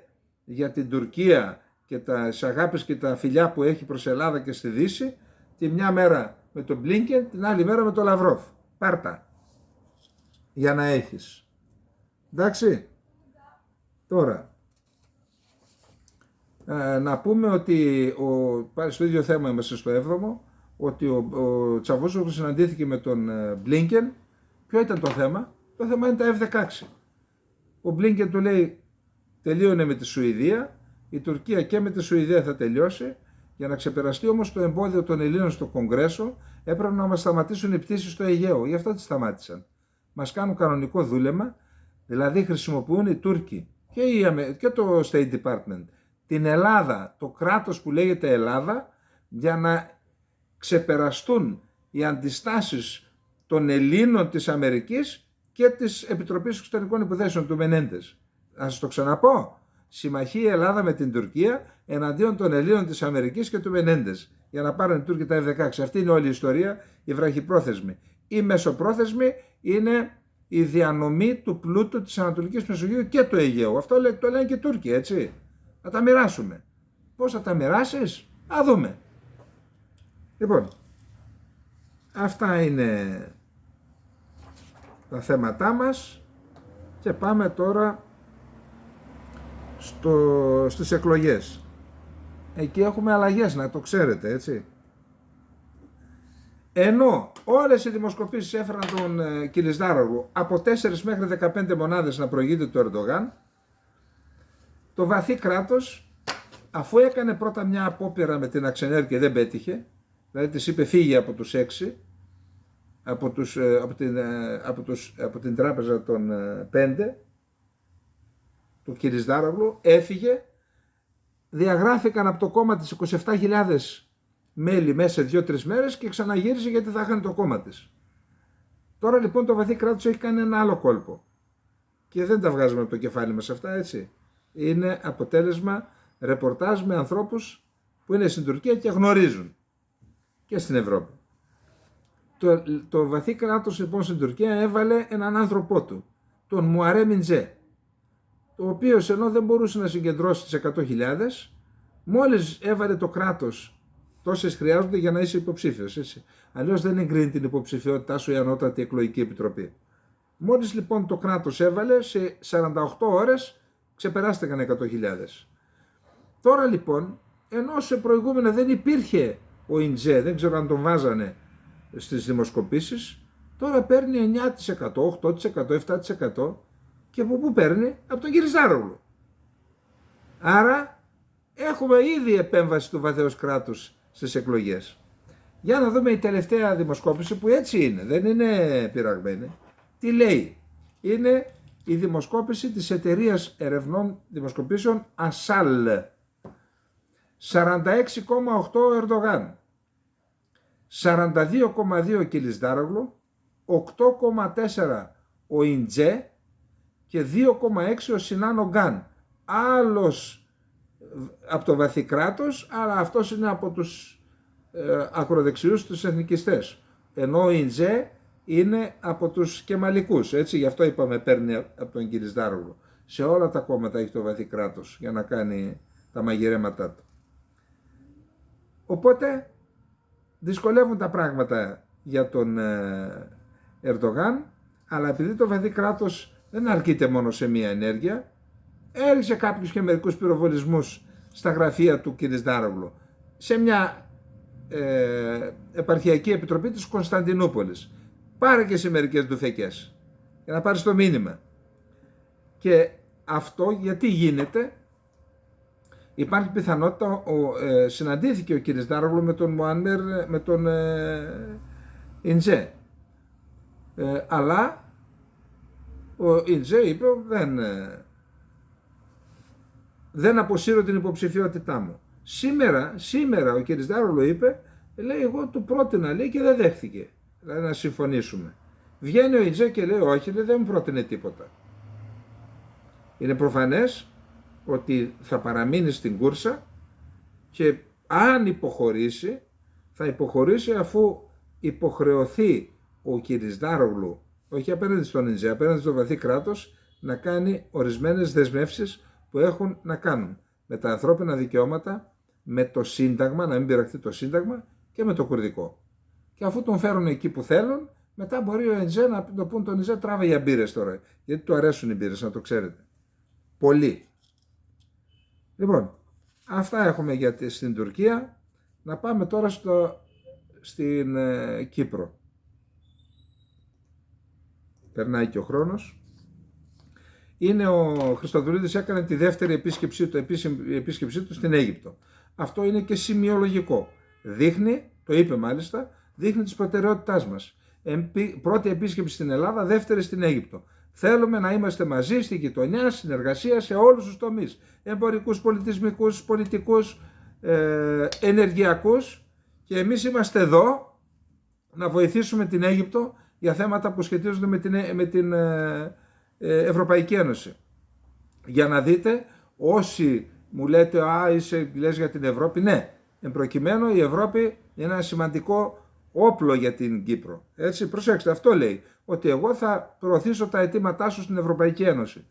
για την Τουρκία και τις αγάπες και τα φιλιά που έχει προς Ελλάδα και στη Δύση, τη μια μέρα με τον Μπλίνκεν, την άλλη μέρα με τον Λαυρόφ. Πάρτα. Για να έχεις. Εντάξει. Τώρα, να πούμε ότι πάλι στο ίδιο θέμα είμαστε στο 7ο, ότι ο Τσαβούσογλου συναντήθηκε με τον Μπλίνκεν. Ποιο ήταν το θέμα? Το θέμα είναι τα F-16. Ο Μπλίνκεν του λέει τελείωνε με τη Σουηδία, η Τουρκία και με τη Σουηδία θα τελειώσει. Για να ξεπεραστεί όμως το εμπόδιο των Ελλήνων στο Κογκρέσο, έπρεπε να μας σταματήσουν οι πτήσεις στο Αιγαίο. Γι' αυτό τις σταμάτησαν. Μας κάνουν κανονικό δούλεμα, δηλαδή χρησιμοποιούν οι Τούρκοι και το State Department την Ελλάδα, το κράτος που λέγεται Ελλάδα, για να ξεπεραστούν οι αντιστάσεις των Ελλήνων της Αμερικής και της Επιτροπής Εξωτερικών Υποθέσεων του Μενέντες. Να σας το ξαναπώ. Συμμαχία Ελλάδα με την Τουρκία εναντίον των Ελλήνων της Αμερικής και του Μενέντες για να πάρουν οι Τούρκοι τα F-16. Αυτή είναι όλη η ιστορία, η βραχυπρόθεσμη. Η μεσοπρόθεσμη είναι η διανομή του πλούτου της Ανατολικής Μεσογείου και του Αιγαίου. Αυτό το λένε και οι Τούρκοι, έτσι. Να τα μοιράσουμε. Πώς θα τα μοιράσεις? Α, δούμε. Λοιπόν, αυτά είναι τα θέματά μας και πάμε τώρα στις εκλογές. Εκεί έχουμε αλλαγές, να το ξέρετε, έτσι. Ενώ όλες οι δημοσκοπήσεις έφεραν τον Κιλισδάρογλου από 4 μέχρι 15 μονάδες να προηγείται του Ερντογάν, το βαθύ κράτος, αφού έκανε πρώτα μια απόπειρα με την Αξενέρ και δεν πέτυχε, δηλαδή της είπε φύγει από τους 6, από την τράπεζα των 5, του Κιλισδάρογλου, έφυγε, διαγράφηκαν από το κόμμα της 27.000 μέλη μέσα σε 2-3 μέρες και ξαναγύρισε γιατί θα είχαν το κόμμα της. Τώρα λοιπόν το βαθύ κράτος έχει κάνει ένα άλλο κόλπο και δεν τα βγάζουμε από το κεφάλι μας αυτά, έτσι. Είναι αποτέλεσμα ρεπορτάζ με ανθρώπους που είναι στην Τουρκία και γνωρίζουν και στην Ευρώπη. Το βαθύ κράτος λοιπόν στην Τουρκία έβαλε έναν άνθρωπό του, τον Μουαρέ Μιντζέ, ο οποίος ενώ δεν μπορούσε να συγκεντρώσει τις 100.000, μόλις έβαλε το κράτος, τόσες χρειάζονται για να είσαι υποψήφιος, έτσι. Αλλιώς δεν εγκρίνει την υποψηφιότητά σου η Ανώτατη Εκλογική Επιτροπή. Μόλις λοιπόν το κράτος έβαλε, σε 48 ώρες ξεπεράστηκαν 100.000. Τώρα λοιπόν, ενώ σε προηγούμενα δεν υπήρχε ο Ιντζέ, δεν ξέρω αν τον βάζανε στις δημοσκοπήσεις, τώρα παίρνει 9%, 8%, 7%. Και από πού παίρνει? Από τον Κιλισδάρογλου. Άρα έχουμε ήδη επέμβαση του βαθέως κράτους στις εκλογές. Για να δούμε η τελευταία δημοσκόπηση που έτσι είναι, δεν είναι πειραγμένη. Τι λέει? Είναι η δημοσκόπηση της εταιρείας ερευνών δημοσκοπήσεων Ασάλ. 46,8 Ερντογάν, 42,2 Κιλισδάρογλου, 8,4 ο Ιντζέ και 2,6 ο Σινάν Ογκάν. Άλλος από το βαθύ κράτος, αλλά αυτός είναι από τους ακροδεξιούς, τους εθνικιστές. Ενώ ο Ιντζέ είναι από τους κεμαλικούς, έτσι, γι' αυτό είπαμε παίρνει από τον Κιλισδάρογλου. Σε όλα τα κόμματα έχει το βαθύ κράτος για να κάνει τα μαγειρέματά του. Οπότε δυσκολεύουν τα πράγματα για τον Ερντογάν, αλλά επειδή το βαθύ κράτος δεν αρκείται μόνο σε μία ενέργεια, έριξε κάποιους και μερικούς πυροβολισμούς στα γραφεία του Κιλισδάρογλου σε μια επαρχιακή επιτροπή της Κωνσταντινούπολης. Πάρε και σε μερικές ντουφεκές για να πάρεις το μήνυμα. Και αυτό γιατί γίνεται? Υπάρχει πιθανότητα, συναντήθηκε ο Κιλισδάρογλου με τον Μουάμερ, με τον Ιντζέ, αλλά ο Ιντζέ είπε δεν αποσύρω την υποψηφιότητά μου. Σήμερα ο Κιλισδάρογλου είπε, λέει, εγώ του πρότεινα, λέει, και δεν δέχθηκε, δηλαδή να συμφωνήσουμε. Βγαίνει ο Ιντζέ και λέει, όχι, λέει, δεν μου πρότεινε τίποτα. Είναι προφανές ότι θα παραμείνει στην κούρσα και αν υποχωρήσει, θα υποχωρήσει αφού υποχρεωθεί ο Κιλισδάρογλου, όχι απέναντι στον Ιντζέ, απέναντι στο βαθύ κράτος, να κάνει ορισμένες δεσμεύσεις που έχουν να κάνουν με τα ανθρώπινα δικαιώματα, με το Σύνταγμα, να μην πειραχτεί το Σύνταγμα, και με το κουρδικό. Και αφού τον φέρουν εκεί που θέλουν, μετά μπορεί ο Ιντζέ να το πούν τον Ιντζέ, τράβα για μπύρες τώρα, γιατί του αρέσουν οι μπύρες, να το ξέρετε. Πολύ. Λοιπόν, αυτά έχουμε στην Τουρκία. Να πάμε τώρα στην Κύπρο. Περνάει και ο χρόνος. Ο Χριστοδουλίδης έκανε τη δεύτερη επίσκεψή του στην Αίγυπτο. Αυτό είναι και σημειολογικό. Δείχνει, το είπε μάλιστα, δείχνει τις προτεραιότητάς μας. Πρώτη επίσκεψη στην Ελλάδα, δεύτερη στην Αίγυπτο. Θέλουμε να είμαστε μαζί στη γειτονιά, συνεργασία σε όλους τους τομείς. Εμπορικούς, πολιτισμικούς, πολιτικούς, ενεργειακούς, και εμείς είμαστε εδώ να βοηθήσουμε την Αίγυπτο για θέματα που σχετίζονται με την Ευρωπαϊκή Ένωση. Για να δείτε, όσοι μου λέτε λες για την Ευρώπη, ναι, εν προκειμένου η Ευρώπη είναι ένα σημαντικό όπλο για την Κύπρο. Έτσι, προσέξτε, αυτό λέει, ότι εγώ θα προωθήσω τα αιτήματά σου στην Ευρωπαϊκή Ένωση.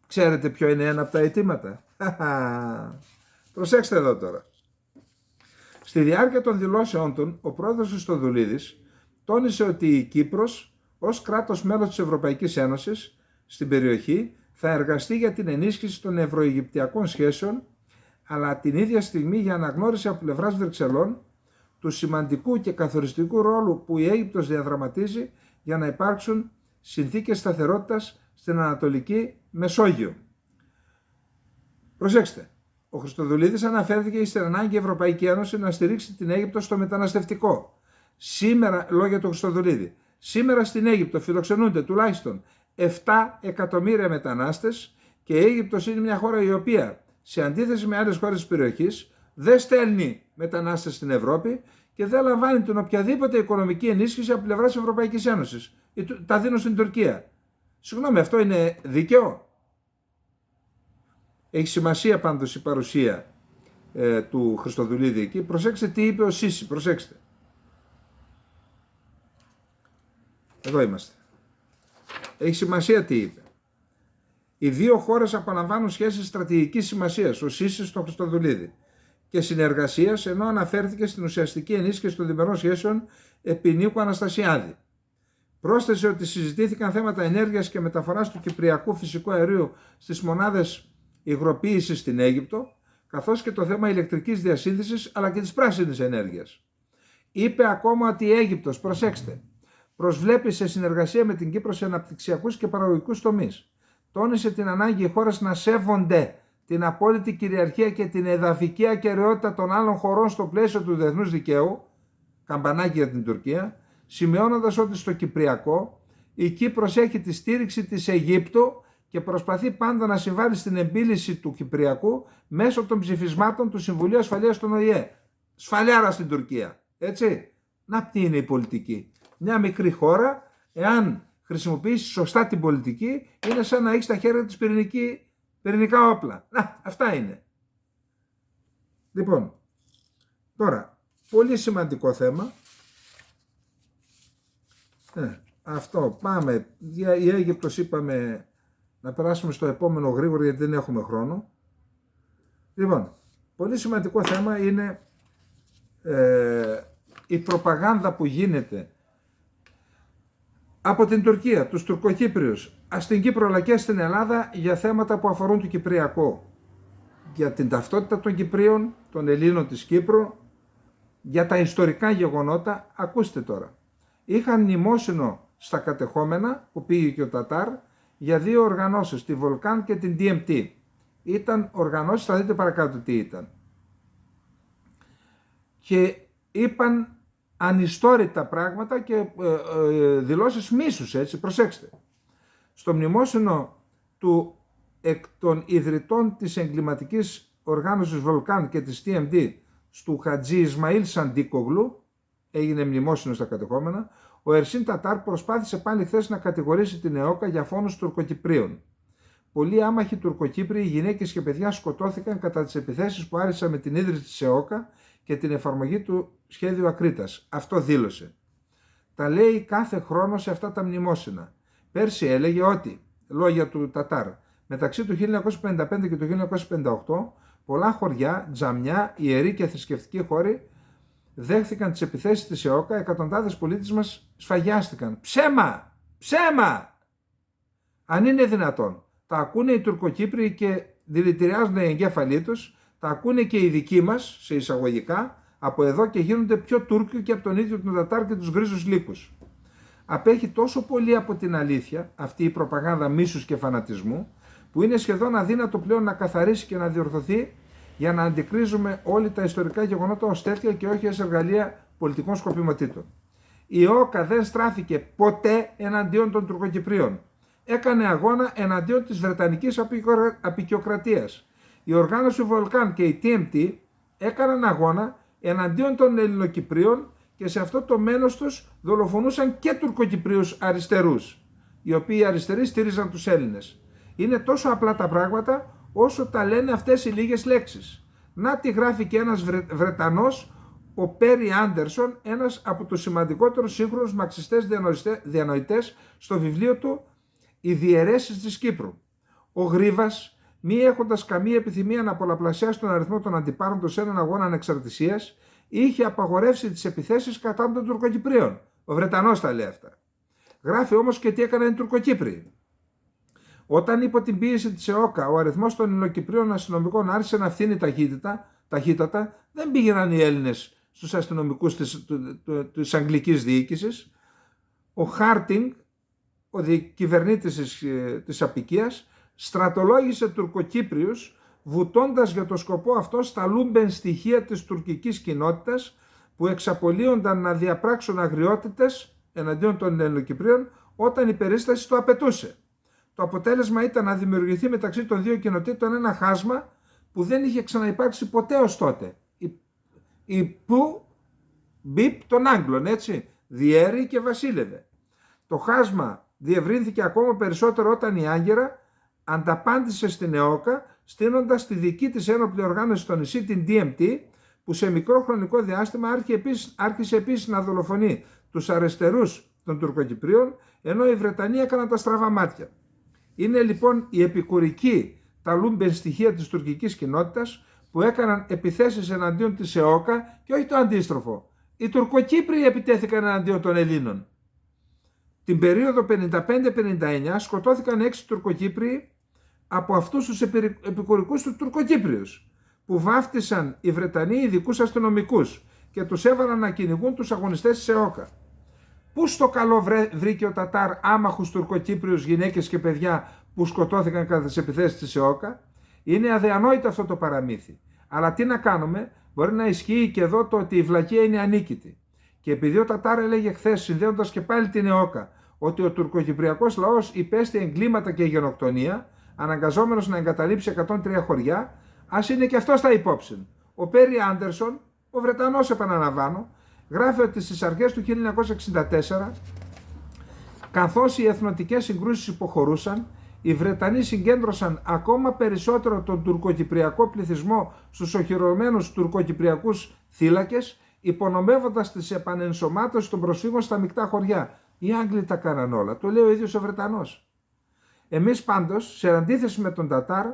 Ξέρετε ποιο είναι ένα από τα αιτήματα? Προσέξτε εδώ τώρα. Στη διάρκεια των δηλώσεών του, ο πρόεδρος Χριστοδουλίδης τόνισε ότι η Κύπρος, ως κράτος μέλος της Ευρωπαϊκής Ένωσης στην περιοχή, θα εργαστεί για την ενίσχυση των ευρωαιγυπτιακών σχέσεων, αλλά την ίδια στιγμή για αναγνώριση από πλευράς Βρυξελών του σημαντικού και καθοριστικού ρόλου που η Αίγυπτος διαδραματίζει για να υπάρξουν συνθήκες σταθερότητας στην Ανατολική Μεσόγειο. Προσέξτε, ο Χριστοδουλίδης αναφέρθηκε στην ανάγκη η Ευρωπαϊκή Ένωση να στηρίξει την Αίγυπτο στο μεταναστευτικό. Σήμερα, λόγια του Χριστοδουλίδη, σήμερα στην Αίγυπτο φιλοξενούνται τουλάχιστον 7 εκατομμύρια μετανάστες και η Αίγυπτος είναι μια χώρα η οποία, σε αντίθεση με άλλες χώρες της περιοχής, δεν στέλνει μετανάστες στην Ευρώπη και δεν λαμβάνει την οποιαδήποτε οικονομική ενίσχυση από πλευράς της Ευρωπαϊκής Ένωσης. Τα δίνω στην Τουρκία. Συγγνώμη, αυτό είναι δίκαιο? Έχει σημασία πάντως η παρουσία του Χριστοδουλίδη εκεί. Προσέξτε τι είπε ο Σίση, προσέξτε. Εδώ είμαστε. Έχει σημασία τι είπε. Οι δύο χώρες απολαμβάνουν σχέσεις στρατηγικής σημασίας, ο Σίση στον Χριστοδουλίδη, και συνεργασίας, ενώ αναφέρθηκε στην ουσιαστική ενίσχυση των διμερών σχέσεων επί Νίκου Αναστασιάδη. Πρόσθεσε ότι συζητήθηκαν θέματα ενέργειας και μεταφοράς του κυπριακού φυσικού αερίου στις μονάδες υγροποίησης στην Αίγυπτο, καθώς και το θέμα ηλεκτρικής διασύνδεσης αλλά και της πράσινης ενέργειας. Είπε ακόμα ότι η Αίγυπτος, προσέξτε, προσβλέπει σε συνεργασία με την Κύπρο σε αναπτυξιακούς και παραγωγικούς τομείς. Τόνισε την ανάγκη οι χώρες να σέβονται την απόλυτη κυριαρχία και την εδαφική ακεραιότητα των άλλων χωρών στο πλαίσιο του διεθνούς δικαίου, καμπανάκι για την Τουρκία, σημειώνοντας ότι στο Κυπριακό η Κύπρος έχει τη στήριξη της Αιγύπτου και προσπαθεί πάντα να συμβάλλει στην επίλυση του Κυπριακού μέσω των ψηφισμάτων του Συμβουλίου Ασφαλείας των ΟΗΕ. Σφαλιάρα στην Τουρκία, έτσι. Να, τι είναι η πολιτική? Μια μικρή χώρα εάν χρησιμοποιήσει σωστά την πολιτική, είναι σαν να έχει στα χέρια της πυρηνικά όπλα. Αυτά είναι. Λοιπόν, τώρα, πολύ σημαντικό θέμα. Αυτό, πάμε. Η Αίγυπτος είπαμε να περάσουμε στο επόμενο γρήγορα γιατί δεν έχουμε χρόνο. Λοιπόν, πολύ σημαντικό θέμα είναι η προπαγάνδα που γίνεται από την Τουρκία, τους Τουρκοκύπριους, στην Κύπρο αλλά και στην Ελλάδα για θέματα που αφορούν το Κυπριακό. Για την ταυτότητα των Κυπρίων, των Ελλήνων της Κύπρου, για τα ιστορικά γεγονότα. Ακούστε τώρα. Είχαν μνημόσυνο στα κατεχόμενα που πήγε και ο Τατάρ για δύο οργανώσεις, τη Βολκάν και την DMT. Ήταν οργανώσεις, θα δείτε παρακάτω τι ήταν. Και είπαν ανιστόρητα πράγματα και δηλώσεις μίσους, έτσι, προσέξτε. Στο μνημόσυνο εκ των ιδρυτών της εγκληματικής οργάνωσης Βολκάν και της TMD, του Χατζή Ισμαήλ Σαντίκογλου, έγινε μνημόσυνο στα κατεχόμενα, ο Ερσίν Τατάρ προσπάθησε πάλι χθες να κατηγορήσει την ΕΟΚΑ για φόνους Τουρκοκυπρίων. Πολλοί άμαχοι Τουρκοκύπριοι, γυναίκες και παιδιά σκοτώθηκαν κατά τις επιθέσεις που άρισαν με την ίδρυση της ΕΟΚΑ και την εφαρμογή του σχέδιου Ακρίτας. Αυτό δήλωσε. Τα λέει κάθε χρόνο σε αυτά τα μνημόσυνα. Πέρσι έλεγε ότι, λόγια του Τατάρ, μεταξύ του 1955 και του 1958, πολλά χωριά, τζαμιά, ιεροί και θρησκευτικοί χώροι δέχθηκαν τις επιθέσεις της ΕΟΚΑ, εκατοντάδες πολίτες μας σφαγιάστηκαν. Ψέμα! Ψέμα! Αν είναι δυνατόν. Τα ακούνε οι Τουρκοκύπριοι και δηλητηριάζουν οι εγκέφαλοι τους, τα ακούνε και οι δικοί μας, σε εισαγωγικά, από εδώ και γίνονται πιο Τούρκοι και από τον ίδιο τον Τατάρ και τους γκρίζους λύκους. Απέχει τόσο πολύ από την αλήθεια αυτή η προπαγάνδα μίσους και φανατισμού, που είναι σχεδόν αδύνατο πλέον να καθαρίσει και να διορθωθεί για να αντικρίζουμε όλοι τα ιστορικά γεγονότα ως τέτοια και όχι ως εργαλεία πολιτικών σκοπιμοτήτων. Η ΕΟΚΑ δεν στράφηκε ποτέ εναντίον των Τουρκοκυπρίων. Έκανε αγώνα εναντίον της Βρετανικής αποικιοκρατίας. Η οργάνωση Βολκάν και η TMT έκαναν αγώνα εναντίον των Ελληνοκυπρίων και σε αυτό το μένος τους δολοφονούσαν και Τουρκοκυπρίους αριστερούς, οι οποίοι αριστεροί στήριζαν τους Έλληνες. Είναι τόσο απλά τα πράγματα όσο τα λένε αυτές οι λίγες λέξεις. Να τι γράφει και ένας Βρετανός, ο Πέρι Άντερσον, ένας από τους σημαντικότερους σύγχρονους μαρξιστές διανοητές, στο βιβλίο του «Οι διαιρέσεις της Κύπρου». Ο Γρίβας, μη έχοντας καμία επιθυμία να πολλαπλασιάσει τον αριθμό των αντιπάρων του σε έναν αγώνα ανεξαρτησίας, είχε απαγορεύσει τις επιθέσεις κατά των Τουρκοκυπρίων. Ο Βρετανός τα λέει αυτά. Γράφει όμως και τι έκαναν οι Τουρκοκύπριοι. Όταν υπό την πίεση της ΕΟΚΑ ο αριθμός των Ελληνοκυπρίων αστυνομικών άρχισε να φθήνει ταχύτατα, δεν πήγαιναν οι Έλληνες στους αστυνομικούς της αγγλικής διοίκησης. Ο Χάρτινγκ, ο κυβερνήτης της αποικίας, στρατολόγησε Τουρκοκύπριους, βουτώντας για το σκοπό αυτό στα λούμπεν στοιχεία της τουρκικής κοινότητας που εξαπολύονταν να διαπράξουν αγριότητες εναντίον των Ελληνοκυπρίων όταν η περίσταση το απαιτούσε. Το αποτέλεσμα ήταν να δημιουργηθεί μεταξύ των δύο κοινοτήτων ένα χάσμα που δεν είχε ξαναυπάρξει ποτέ ως τότε. Η που μπιπ των Άγγλων, έτσι, διέρη και βασίλευε. Το χάσμα διευρύνθηκε ακόμα περισσότερο όταν η Άγκυρα ανταπάντησε στην ΕΟΚΑ, στείνοντας τη δική της ένοπλη οργάνωση στο νησί, την DMT, που σε μικρό χρονικό διάστημα άρχισε επίσης να δολοφονεί τους αριστερούς των Τουρκοκυπρίων, ενώ οι Βρετανοί έκαναν τα στραβά μάτια. Είναι λοιπόν η επικουρική τα λούμπεν στοιχεία της τουρκικής κοινότητας που έκαναν επιθέσεις εναντίον της ΕΟΚΑ και όχι το αντίστροφο. Οι Τουρκοκύπριοι επιτέθηκαν εναντίον των Ελλήνων. Την περίοδο 55-59 σκοτώθηκαν 6 Τουρκοκύπριοι από αυτούς τους επικουρικούς του Τουρκοκύπριους, που βάφτισαν οι Βρετανοί ειδικούς αστυνομικούς και τους έβαλαν να κυνηγούν τους αγωνιστές της ΕΟΚΑ. Πού στο καλό βρήκε ο Τατάρ άμαχους Τουρκοκύπριους γυναίκες και παιδιά που σκοτώθηκαν κατά τις επιθέσεις της ΕΟΚΑ? Είναι αδιανόητο αυτό το παραμύθι. Αλλά τι να κάνουμε, μπορεί να ισχύει και εδώ το ότι η βλακεία είναι ανίκητη. Και επειδή ο Τατάρ έλεγε χθες, συνδέοντας και πάλι την ΕΟΚΑ, ότι ο τουρκοκυπριακός λαός υπέστη εγκλήματα και γενοκτονία, αναγκαζόμενος να εγκαταλείψει 103 χωριά, ας είναι και αυτό στα υπόψη. Ο Πέρι Άντερσον, ο Βρετανός επαναλαμβάνω, γράφει ότι στις αρχές του 1964 Καθώς οι εθνοτικές συγκρούσεις υποχωρούσαν, οι Βρετανοί συγκέντρωσαν ακόμα περισσότερο τον τουρκοκυπριακό πληθυσμό στους οχυρωμένους τουρκοκυπριακούς θύλακες, υπονομεύοντας τις επανενσωμάτωση των προσφύγων στα μεικτά χωριά. Οι Άγγλοι τα κάναν όλα, το λέει ο ίδιος ο Βρετανός. Εμείς πάντως, σε αντίθεση με τον Τατάρ,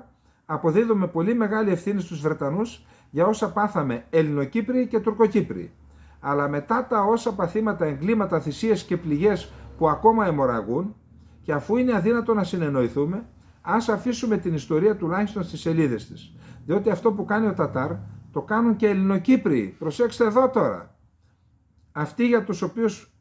αποδίδουμε πολύ μεγάλη ευθύνη στους Βρετανούς για όσα πάθαμε Ελληνοκύπριοι και Τουρκοκύπριοι. Αλλά μετά τα όσα παθήματα, εγκλήματα, θυσίες και πληγές που ακόμα αιμορραγούν, και αφού είναι αδύνατο να συνεννοηθούμε, ας αφήσουμε την ιστορία τουλάχιστον στις σελίδες της. Διότι αυτό που κάνει ο Τατάρ το κάνουν και Ελληνοκύπριοι. Προσέξτε εδώ τώρα. Αυτοί για τους οποίους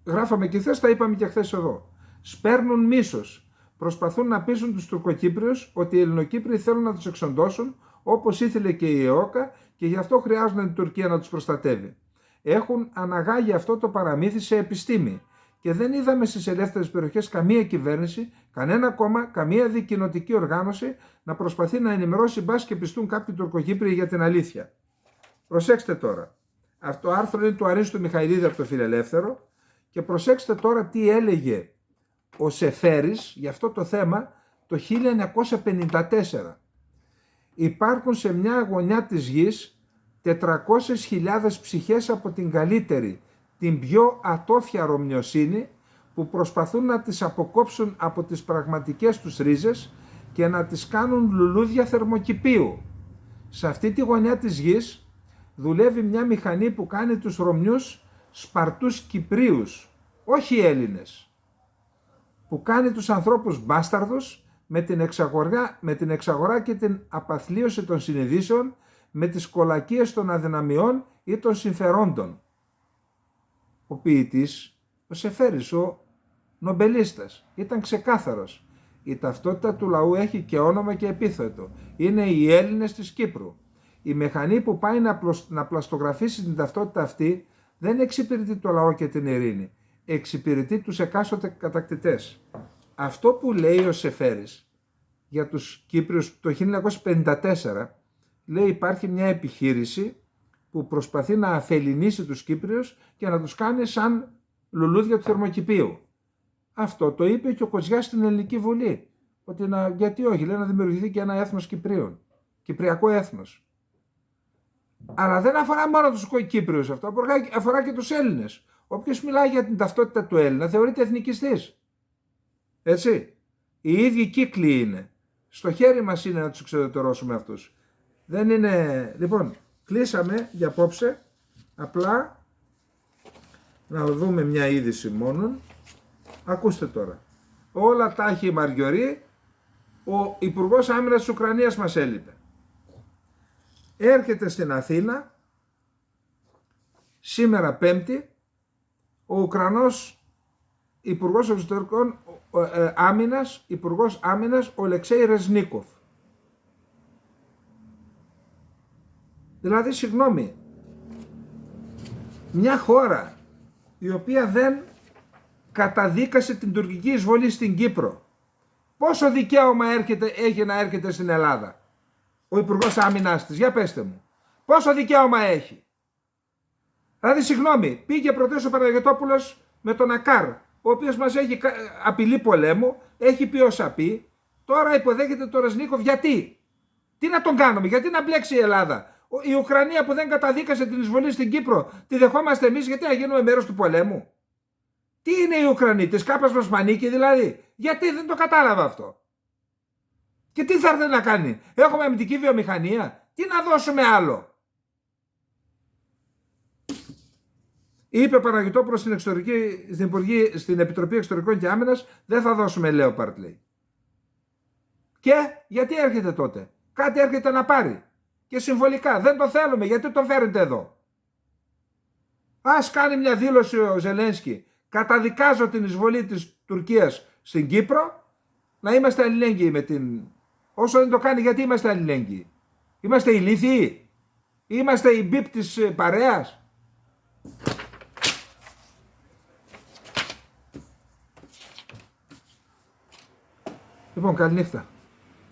γράφαμε και χθες, τα είπαμε και χθες εδώ. Σπέρνουν μίσος. Προσπαθούν να πείσουν τους Τουρκοκύπριους ότι οι Ελληνοκύπριοι θέλουν να τους εξοντώσουν, όπως ήθελε και η ΕΟΚΑ, και γι' αυτό χρειάζονται την Τουρκία να τους προστατεύει. Έχουν αναγάγει αυτό το παραμύθι σε επιστήμη. Και δεν είδαμε στις ελεύθερες περιοχές καμία κυβέρνηση, κανένα κόμμα, καμία δικοινοτική οργάνωση να προσπαθεί να ενημερώσει μπας και πιστούν κάποιοι Τουρκοκύπριοι για την αλήθεια. Προσέξτε τώρα. Αυτό το άρθρο είναι του Αρίστου Μιχαηλίδη από το Φιλελεύθερο και προσέξτε τώρα τι έλεγε ο Σεφέρης για αυτό το θέμα το 1954. Υπάρχουν σε μια γωνιά της γης 400.000 ψυχές από την καλύτερη, την πιο ατόφια ρωμιοσύνη, που προσπαθούν να τις αποκόψουν από τις πραγματικές τους ρίζες και να τις κάνουν λουλούδια θερμοκηπίου. Σε αυτή τη γωνιά της γης δουλεύει μια μηχανή που κάνει τους Ρωμιούς Σπαρτούς Κυπρίους, όχι Έλληνες, που κάνει τους ανθρώπους μπάσταρδους με την εξαγορά και την απαθλίωση των συνειδήσεων, με τις κολακίες των αδυναμιών ή των συμφερόντων. Ο ποιητής, ο Σεφέρης, ο νομπελίστας, ήταν ξεκάθαρος. Η ταυτότητα του λαού έχει και όνομα και επίθετο. Είναι οι Έλληνες της Κύπρου. Η μηχανή που πάει να πλαστογραφήσει την ταυτότητα αυτή δεν εξυπηρετεί το λαό και την ειρήνη. Εξυπηρετεί τους εκάστοτε κατακτητές. Αυτό που λέει ο Σεφέρης για τους Κύπριους το 1954, λέει υπάρχει μια επιχείρηση που προσπαθεί να αφεληνίσει τους Κύπριους και να τους κάνει σαν λουλούδια του θερμοκηπίου. Αυτό το είπε και ο Κοζιάς στην Ελληνική Βουλή. Ότι γιατί όχι, λέει, να δημιουργηθεί και ένα έθνος Κυπρίων. Κυπριακό έθνος. Αλλά δεν αφορά μόνο τους Κύπριους αυτό, αφορά και τους Έλληνες. Όποιος μιλάει για την ταυτότητα του Έλληνα θεωρείται εθνικιστής. Έτσι. Οι ίδιοι κύκλοι είναι. Στο χέρι μας είναι να τους εξοδετερώσουμε αυτούς. Δεν είναι... Λοιπόν, κλείσαμε για απόψε. Απλά να δούμε μια είδηση μόνον. Ακούστε τώρα. Όλα τα έχει η Μαριωρή. Ο Υπουργός Άμυνας της Ουκρανίας μας έλειπε. Έρχεται στην Αθήνα σήμερα Πέμπτη ο Ουκρανός Υπουργός Εξωτερικών Άμυνας, Υπουργός Άμυνας, ο Αλεξέη Ρεζνίκοφ. Δηλαδή, συγγνώμη, μια χώρα η οποία δεν καταδίκασε την τουρκική εισβολή στην Κύπρο, πόσο δικαίωμα έχει να έρχεται στην Ελλάδα ο Υπουργός Άμυνας της? Για πέστε μου. Πόσο δικαίωμα έχει? Δηλαδή, συγγνώμη, πήγε πρωτές ο Παναγιωτόπουλος με τον Ακάρ, ο οποίος μας έχει απειλή πολέμου, έχει πει όσα πει, τώρα υποδέχεται τον Ρεζνίκοφ. Γιατί? Τι να τον κάνουμε, γιατί να μπλέξει η Ελλάδα? Η Ουκρανία που δεν καταδίκασε την εισβολή στην Κύπρο, τη δεχόμαστε εμείς, γιατί να γίνουμε μέρος του πολέμου? Τι είναι οι Ουκρανοί, της κάπας μας μανίκη δηλαδή? Γιατί δεν το κατάλαβα αυτό? Και τι θα έρθει να κάνει? Έχουμε αμυντική βιομηχανία? Τι να δώσουμε άλλο? Είπε Παναγιωτόπουλος στην Επιτροπή Εξωτερικών και Άμυνας, δεν θα δώσουμε Λέοπαρτ, λέει. Και γιατί έρχεται τότε? Κάτι έρχεται να πάρει. Και συμβολικά δεν το θέλουμε, γιατί το φέρετε εδώ? Ας κάνει μια δήλωση ο Ζελένσκι, καταδικάζω την εισβολή της Τουρκίας στην Κύπρο, να είμαστε αλληλέγγυοι με την... Όσο δεν το κάνει, γιατί είμαστε αλληλέγγυοι? Είμαστε ηλίθιοι? Είμαστε η μπίπ της παρέας? Λοιπόν, καληνύχτα.